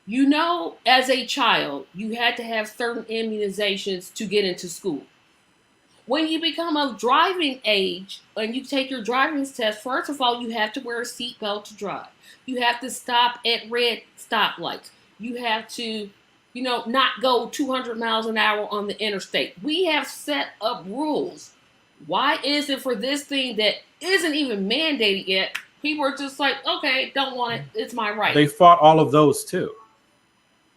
You know, as a child, you had to have certain immunizations to get into school. When you become of driving age and you take your driving test, first of all, you have to wear a seatbelt to drive. You have to stop at red stoplights. You have to, not go 200 miles an hour on the interstate. We have set up rules. Why is it for this thing that isn't even mandated yet? People are just like, okay, don't want it. It's my right. They fought all of those too.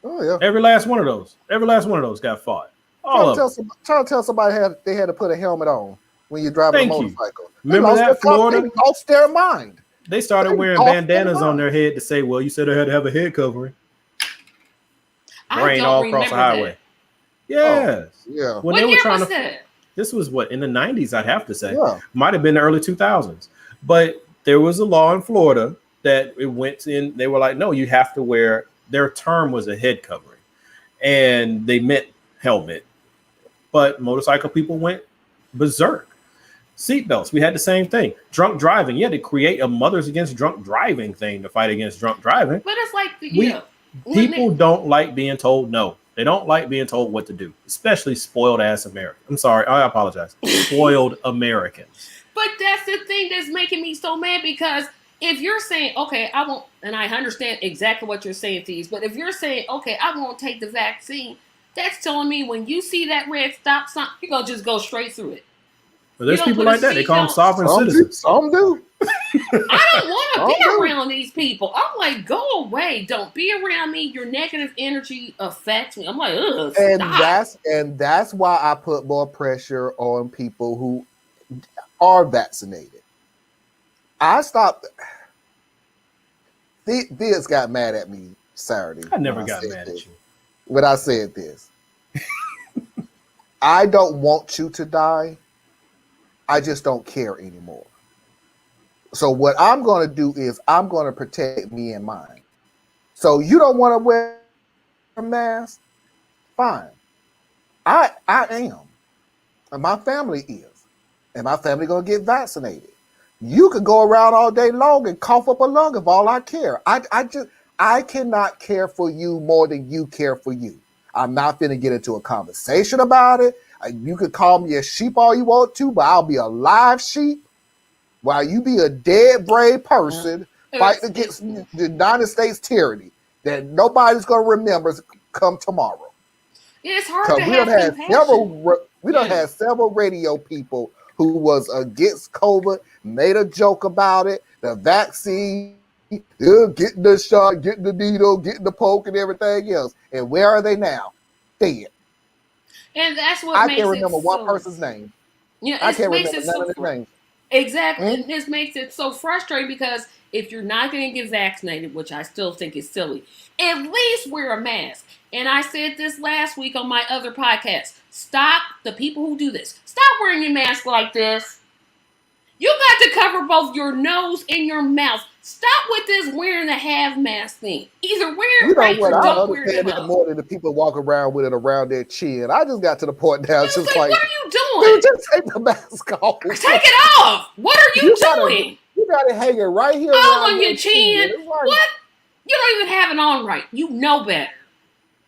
Oh yeah. Every last one of those. Every last one of those got fought. All of them. Trying to tell somebody they had to put a helmet on when you're driving a Thank you. motorcycle. Remember that Florida? They lost their mind. They started They wearing lost their bandanas on mind. their head to say, well, you said I had to have a head covering. I Rain don't all across the remember highway. that. Yes. Yeah. When What they were year trying was to, that? this was what, in the 90s, I'd have to say. Yeah. Might have been the early 2000s. But there was a law in Florida that it went in. They were like, no, you have to wear, their term was a head covering. And they meant helmet. But motorcycle people went berserk. Seatbelts, we had the same thing. Drunk driving, you had to create a Mothers Against Drunk Driving thing to fight against drunk driving. But it's like, People don't like being told no. They don't like being told what to do, especially spoiled ass Americans. I'm sorry, I apologize. Spoiled Americans. But that's the thing that's making me so mad, because if you're saying, okay, I won't, and I understand exactly what you're saying, Thieves, but if you're saying, okay, I won't take the vaccine, that's telling me when you see that red stop sign, you're going to just go straight through it. But there's people like that. They call them sovereign Some citizens. Some do. I don't want to be around these people. I'm like, go away. Don't be around me. Your negative energy affects me. I'm like, ugh, stop. And that's why I put more pressure on people who are vaccinated. I stopped. This got mad at me Saturday. I never got mad at you. When I said this. I don't want you to die. I just don't care anymore. So what I'm going to do is I'm going to protect me and mine. So you don't want to wear a mask? Fine. I am. And my family is. And my family going to get vaccinated. You could go around all day long and cough up a lung if all I care. I cannot care for you more than you care for you. I'm not going to get into a conversation about it. You could call me a sheep all you want to, but I'll be a live sheep while you be a dead brave person fighting against the United States tyranny that nobody's going to remember come tomorrow. It's hard to have compassion. We done had several radio people who was against COVID, made a joke about it, the vaccine, getting the shot, getting the needle, getting the poke and everything else. And where are they now? Dead. And that's what I makes can't remember it one person's name. Yeah, I can't makes remember it none of their names. Exactly. And this makes it so frustrating, because if you're not going to get vaccinated, which I still think is silly, at least wear a mask. And I said this last week on my other podcast. Stop the people who do this. Stop wearing your mask like this. You got to cover both your nose and your mouth. Stop with this wearing the half mask thing. Either wear it right or don't wear it at all. More than the people walk around with it around their chin. I just got to the point now, just like, what are you doing? Dude, just take the mask off. Take it off. What are you doing? You got it hanging right here all on your chin. What? You don't even have it on right. You know better.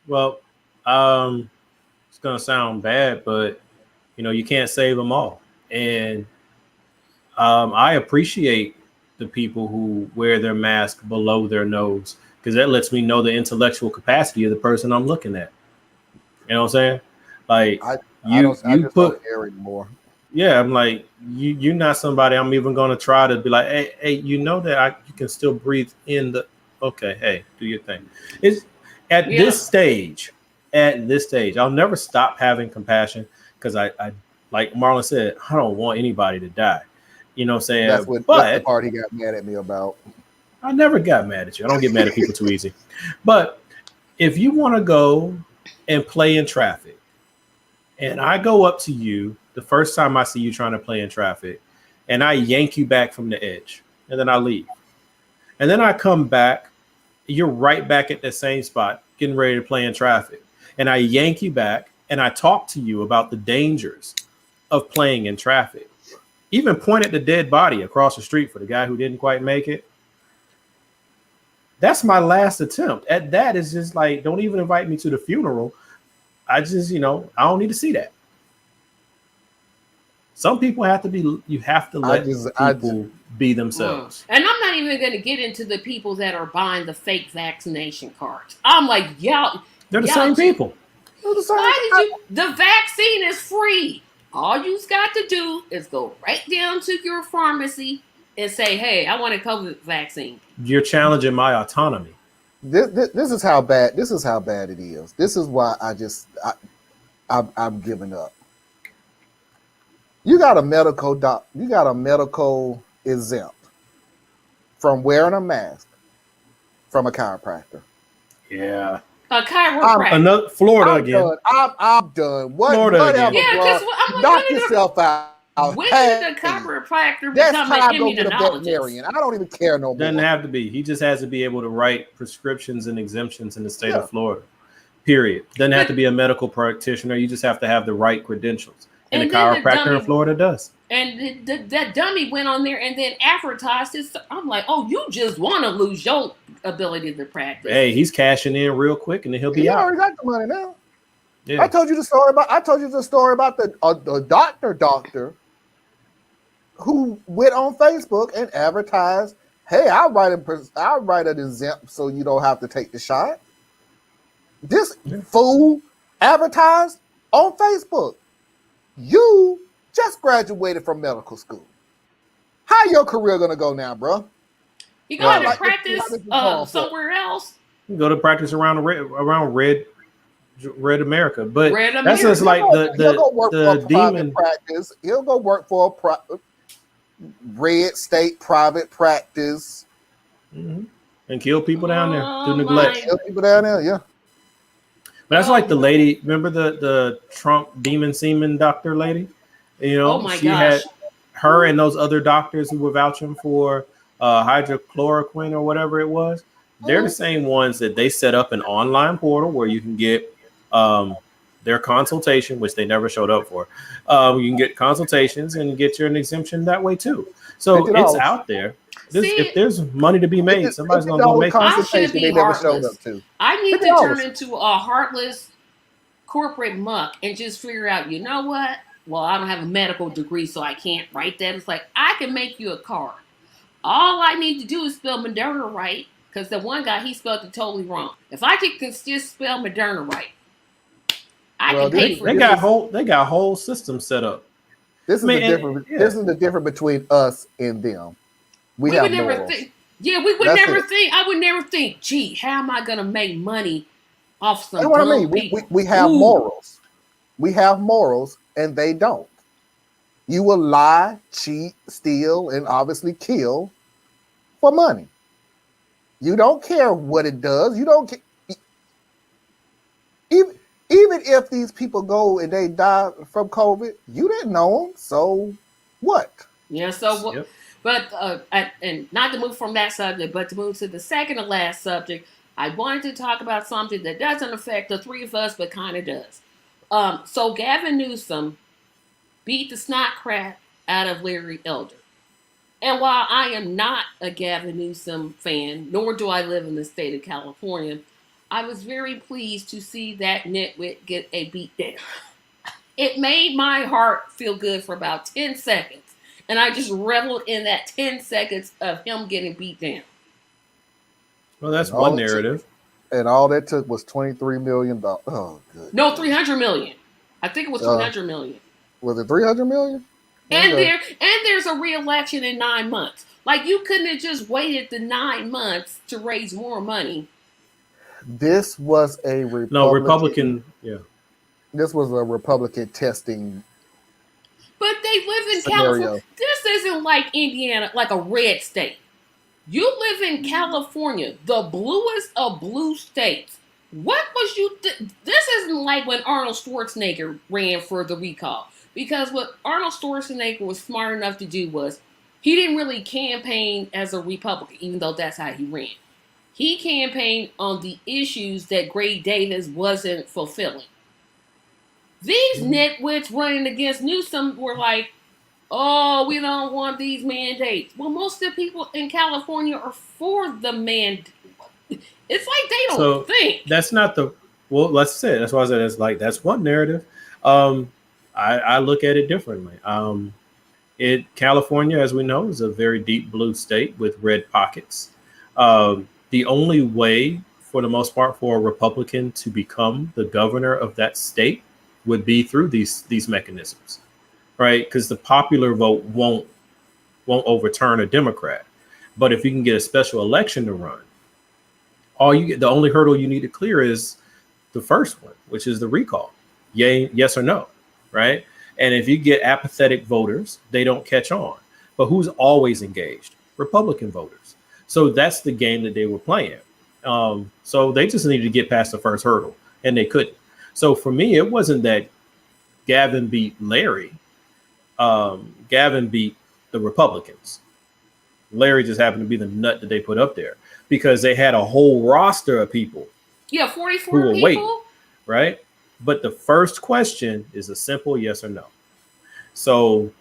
Well, it's gonna sound bad, but you can't save them all. And I appreciate the people who wear their mask below their nose because that lets me know the intellectual capacity of the person I'm looking at. You know what I'm saying? Like I you just don't put care anymore. yeah, I'm like you're not somebody I'm even going to try to be like, hey, you know that you can still breathe in the. Okay, hey, do your thing. It's at Yeah. this stage. At this stage, I'll never stop having compassion because I like Marlon said, I don't want anybody to die. You know what I'm saying? That's the But part he got mad at me about. I never got mad at you. I don't get mad at people too easy. But if you want to go and play in traffic, and I go up to you the first time I see you trying to play in traffic, and I yank you back from the edge, and then I leave. And then I come back, you're right back at the same spot, getting ready to play in traffic. And I yank you back, and I talk to you about the dangers of playing in traffic. Even point at the dead body across the street for the guy who didn't quite make it. That's my last attempt. At that is just like, don't even invite me to the funeral. I just, I don't need to see that. Some people have to be, you have to let I just people be themselves. And I'm not even going to get into the people that are buying the fake vaccination cards. I'm like, They're the same people. Why did you? The vaccine is free. All you've got to do is go right down to your pharmacy and say, "Hey, I want a COVID vaccine." You're challenging my autonomy. this is how bad it is. This is why I'm giving up. You got a medical exempt from wearing a mask from a chiropractor. Yeah. A chiropractor. Another Florida I'm again. done. I'm done. Florida Whatever, again. Yeah, because bro. Knock yourself out. When did the chiropractor That's become an time go get a immunologist? veterinarian. I don't even care no more. Doesn't have to be. He just has to be able to write prescriptions and exemptions in the state of Florida. Period. Doesn't have to be a medical practitioner. You just have to have the right credentials. And a chiropractor in Florida does. And that dummy went on there and then advertised this. I'm like, oh, you just want to lose your ability to practice. Hey, he's cashing in real quick, and then he'll be out. He already got the money now. Yeah. I told you the story about the doctor who went on Facebook and advertised, "Hey, I'll write an exempt so you don't have to take the shot." This fool advertised on Facebook. You just graduated from medical school. How your career gonna go now, bro? You going to practice somewhere else? You go to practice around Red America, but Red that's just like the demon practice. He'll go work for a red state private practice and kill people down there through neglect. Kill people down there, yeah. But that's like the lady. Remember the Trump demon semen doctor lady? She had her and those other doctors who were vouching for hydrochloroquine or whatever it was. They're the same ones that they set up an online portal where you can get their consultation, which they never showed up for. You can get consultations and get your exemption that way too. So it's out there. If there's money to be made, somebody's going to go make it. I should be heartless. I need to turn into a heartless corporate muck and just figure out, you know what? Well, I don't have a medical degree, so I can't write that. It's like, I can make you a card. All I need to do is spell Moderna right, because the one guy, he spelled it totally wrong. If I could just spell Moderna right, I can pay for it. They got whole systems set up. This is the difference between us and them. We have morals. We would never think. I would never think, gee, how am I going to make money off some That's what I mean. We have morals. We have morals, and they don't. You will lie, cheat, steal, and obviously kill for money. You don't care what it does. You don't care. Even if these people go and they die from COVID, you didn't know them. So what? Yeah. So yep. But and not to move from that subject, but to move to the second to last subject, I wanted to talk about something that doesn't affect the three of us, but kind of does. So Gavin Newsom beat the snot crap out of Larry Elder. And while I am not a Gavin Newsom fan, nor do I live in the state of California, I was very pleased to see that nitwit get a beat down. It made my heart feel good for about 10 seconds. and I just reveled in that 10 seconds of him getting beat down. Well, that's And all one it took- narrative. And all that took was $23 million. Oh, good. No, 300 million. I think it was 300 million. Was it 300 million? And Okay. there's a re-election in 9 months. Like, you couldn't have just waited the 9 months to raise more money. This was a Republican. No, Republican. Yeah. This was a Republican testing But they live in scenario. California. This isn't like Indiana, like a red state. You live in California, the bluest of blue states. What was you? This isn't like when Arnold Schwarzenegger ran for the recall. Because what Arnold Schwarzenegger was smart enough to do was he didn't really campaign as a Republican, even though that's how he ran. He campaigned on the issues that Gray Davis wasn't fulfilling. These nitwits running against Newsom were like, oh, we don't want these mandates. Well, most of the people in California are for the mandate. It's like they don't think. That's not the, well, let's say, that's why I said it's like, that's one narrative. I look at it differently. California, as we know, is a very deep blue state with red pockets. The only way, for the most part, for a Republican to become the governor of that state would be through these mechanisms, right? Because the popular vote won't overturn a Democrat. But if you can get a special election to run, the only hurdle you need to clear is the first one, which is the recall. Yes or no, right? And if you get apathetic voters, they don't catch on. But who's always engaged? Republican voters. So that's the game that they were playing. So they just needed to get past the first hurdle, and they couldn't. So for me, it wasn't that Gavin beat Larry. Gavin beat the Republicans. Larry just happened to be the nut that they put up there because they had a whole roster of people. Yeah, 44 who were people. waiting, right? But the first question is a simple yes or no. So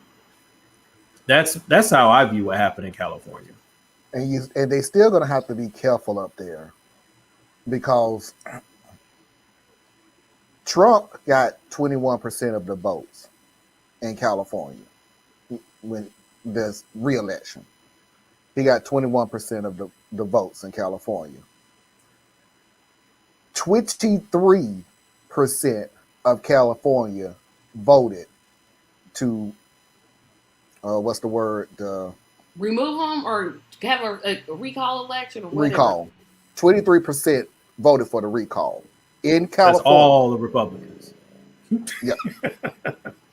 that's how I view what happened in California. And they still going to have to be careful up there because Trump got 21% of the votes in California when there's re-election. He got 21% of the votes in California. 23% of California voted to what's the word? Remove them or have a recall election or whatever. Recall. 23% voted for the recall in California. That's all the Republicans. Yeah.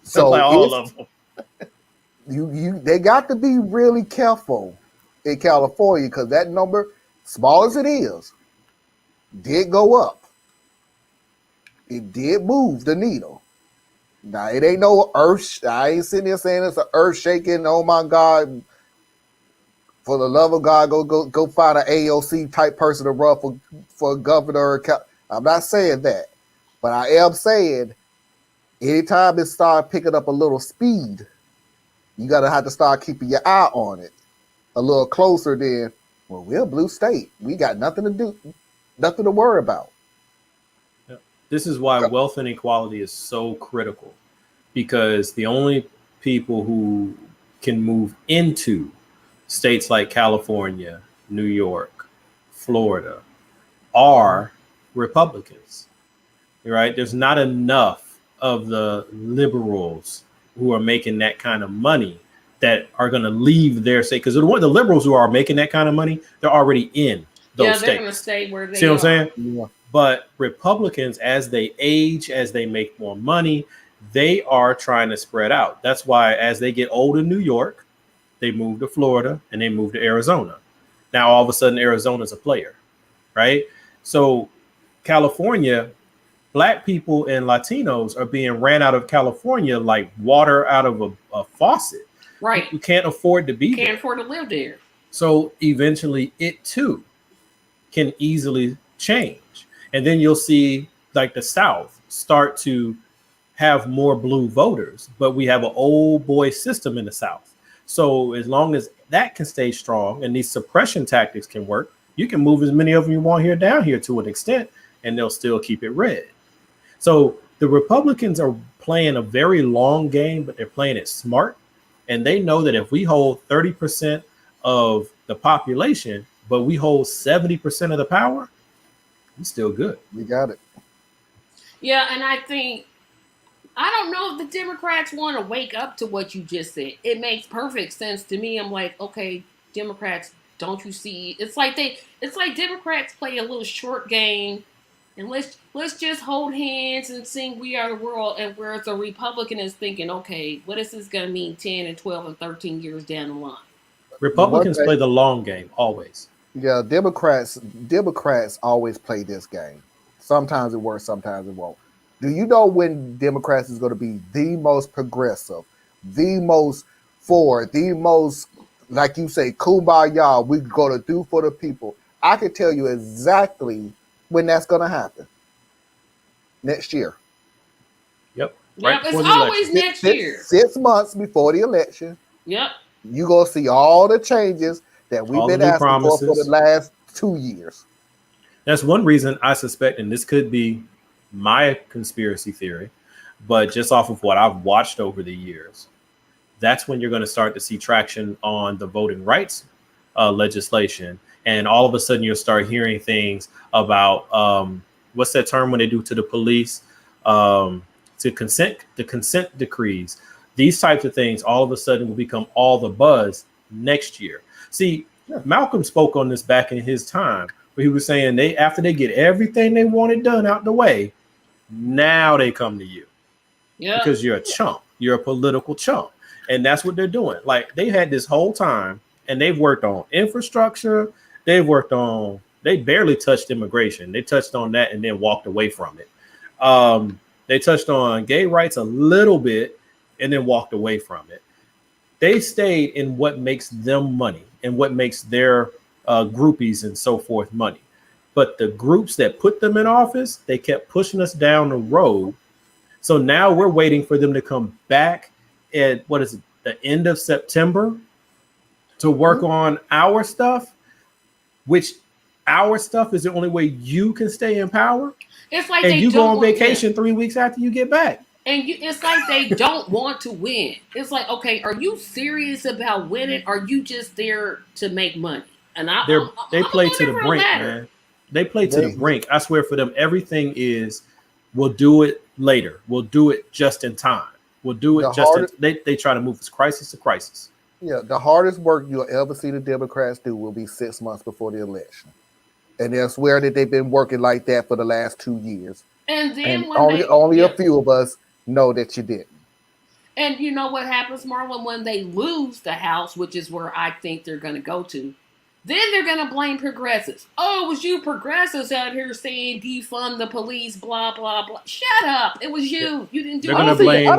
So like all of them. They got to be really careful in California because that number, small as it is, did go up. It did move the needle. Now it ain't no earth. I ain't sitting there saying it's an earth shaking. Oh my God! For the love of God, go find an AOC type person to run for governor. I'm not saying that, but I am saying anytime it start picking up a little speed, you gotta have to start keeping your eye on it a little closer. Than we're a blue state. We got nothing to do, nothing to worry about. This is why wealth inequality is so critical, because the only people who can move into states like California, New York, Florida are Republicans, right? There's not enough of the liberals who are making that kind of money that are going to leave their state, because the liberals who are making that kind of money, they're already in those states. They're going to stay where they are. See what I'm saying? Yeah. But Republicans, as they age, as they make more money, they are trying to spread out. That's why as they get old in New York, they move to Florida and they move to Arizona. Now, all of a sudden, Arizona's a player, right? So California, Black people and Latinos are being ran out of California like water out of a faucet. Right. You can't afford to be there. Can't afford to live there. So eventually it too can easily change. And then you'll see like the South start to have more blue voters, but we have an old boy system in the South. So as long as that can stay strong and these suppression tactics can work, you can move as many of them you want here down here to an extent, and they'll still keep it red. So the Republicans are playing a very long game, but they're playing it smart. And they know that if we hold 30% of the population, but we hold 70% of the power, we're still good. We got it. Yeah, and I don't know if the Democrats want to wake up to what you just said. It makes perfect sense to me. I'm like, okay, Democrats, don't you see? It's like Democrats play a little short game, and let's just hold hands and sing "We Are the World." And whereas the Republican is thinking, okay, what is this going to mean 10 and 12 and 13 years down the line? The one Republicans thing, play the long game always. yeah, Democrats always play this game. Sometimes it works, sometimes it won't. Do you know when Democrats is going to be the most progressive, the most forward, the most, like you say, kumbaya, we're going to do for the people? I can tell you exactly when that's going to happen. Next year. Yep. Right Yep, it's before the always election. next year. 6 months before the election, Yep. you're going to see all the changes that we've All the been new asking for the promises. last 2 years. That's one reason I suspect, and this could be my conspiracy theory, but just off of what I've watched over the years, that's when you're going to start to see traction on the voting rights legislation. And all of a sudden, you'll start hearing things about what's that term when they do to the police, the consent decrees. These types of things all of a sudden will become all the buzz next year. See, Malcolm spoke on this back in his time, where he was saying after they get everything they wanted done out the way, now they come to you. Yep. Because you're a chump. You're a political chump. And that's what they're doing. Like, they had this whole time, and they've worked on infrastructure. They barely touched immigration. They touched on that and then walked away from it. They touched on gay rights a little bit and then walked away from it. They stayed in what makes them money and what makes their groupies and so forth money. But the groups that put them in office, they kept pushing us down the road. So now we're waiting for them to come back at the end of September to work on our stuff, which our stuff is the only way you can stay in power. It's like and they you go on don't want- vacation yeah. 3 weeks after you get back. And it's like they don't want to win. It's like, okay, are you serious about winning? Or are you just there to make money? And They play to the brink, latter. man. They play to the brink. I swear, for them, everything is, we'll do it later. We'll do it just in time. We'll do it they try to move from crisis to crisis. Yeah, the hardest work you'll ever see the Democrats do will be 6 months before the election. And they'll swear that they've been working like that for the last 2 years. And then only a few of us know that you didn't. And you know what happens, Marlon, when they lose the House, which is where I think they're going to go to, then they're going to blame progressives. Oh, it was you progressives out here saying defund the police, blah, blah, blah. Shut up. It was you. You didn't do They're going to blame. They're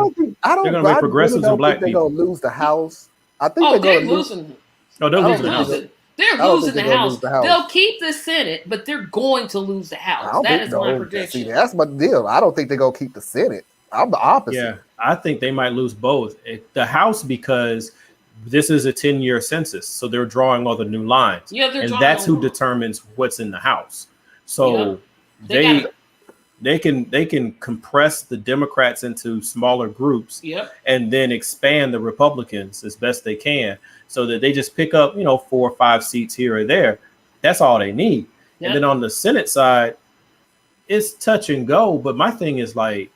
going to blame progressives and black people. They're going to lose the House. I think they're losing. Oh, they're losing the House. They're losing the House. They'll keep the Senate, but they're going to lose the House. That is my prediction. See, that's my deal. I don't think they're going to keep the Senate. I'm the opposite. Yeah, I think they might lose both. The House, because this is a 10-year census, so they're drawing all the new lines. Yeah, and that's who determines what's in the House. So they can compress the Democrats into smaller groups, and then expand the Republicans as best they can, so that they just pick up 4 or 5 seats here or there. That's all they need. And then on the Senate side, it's touch and go. But my thing is, like,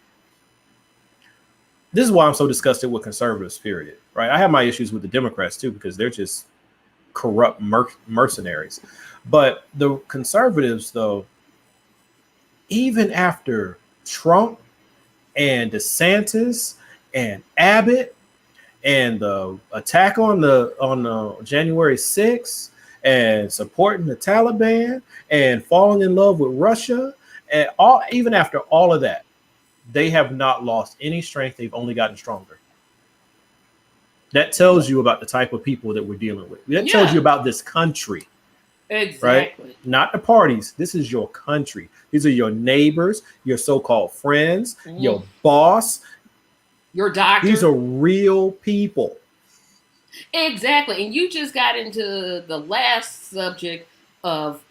this is why I'm so disgusted with conservatives, period. Right? I have my issues with the Democrats too, because they're just corrupt mercenaries. But the conservatives, though, even after Trump and DeSantis and Abbott and the attack on the January 6th and supporting the Taliban and falling in love with Russia, and even after all of that, they have not lost any strength. They've only gotten stronger. That tells you about the type of people that we're dealing with. That tells you about this country. Exactly. Right? Not the parties. This is your country. These are your neighbors, your so-called friends, your boss, your doctor. These are real people. Exactly. And you just got into the last subject of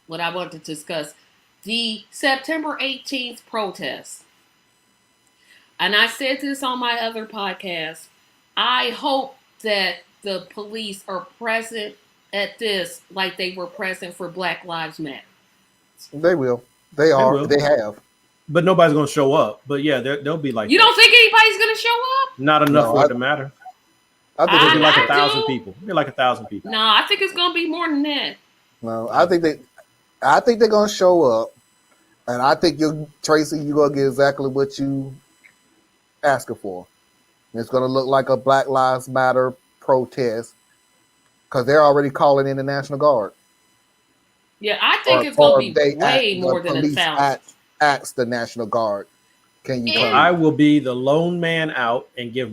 what I wanted to discuss, the September 18th protests. And I said this on my other podcast. I hope that the police are present at this like they were present for Black Lives Matter. They will. They They are. will. They have. But nobody's gonna show up. But yeah, they'll be like You that. don't think anybody's gonna show up? Not enough No, for it to matter. I think It'll be like I 1,000 do. people. It'll be like 1,000 people. No, I think it's gonna be more than that. no. I think they're gonna show up, and I think Tracy, you're gonna get exactly what you asking for. It's gonna look like a Black Lives Matter protest because they're already calling in the National Guard. Yeah, I think it's gonna be way more the than police 1,000. ask the National Guard, can you And come? I will be the lone man out and give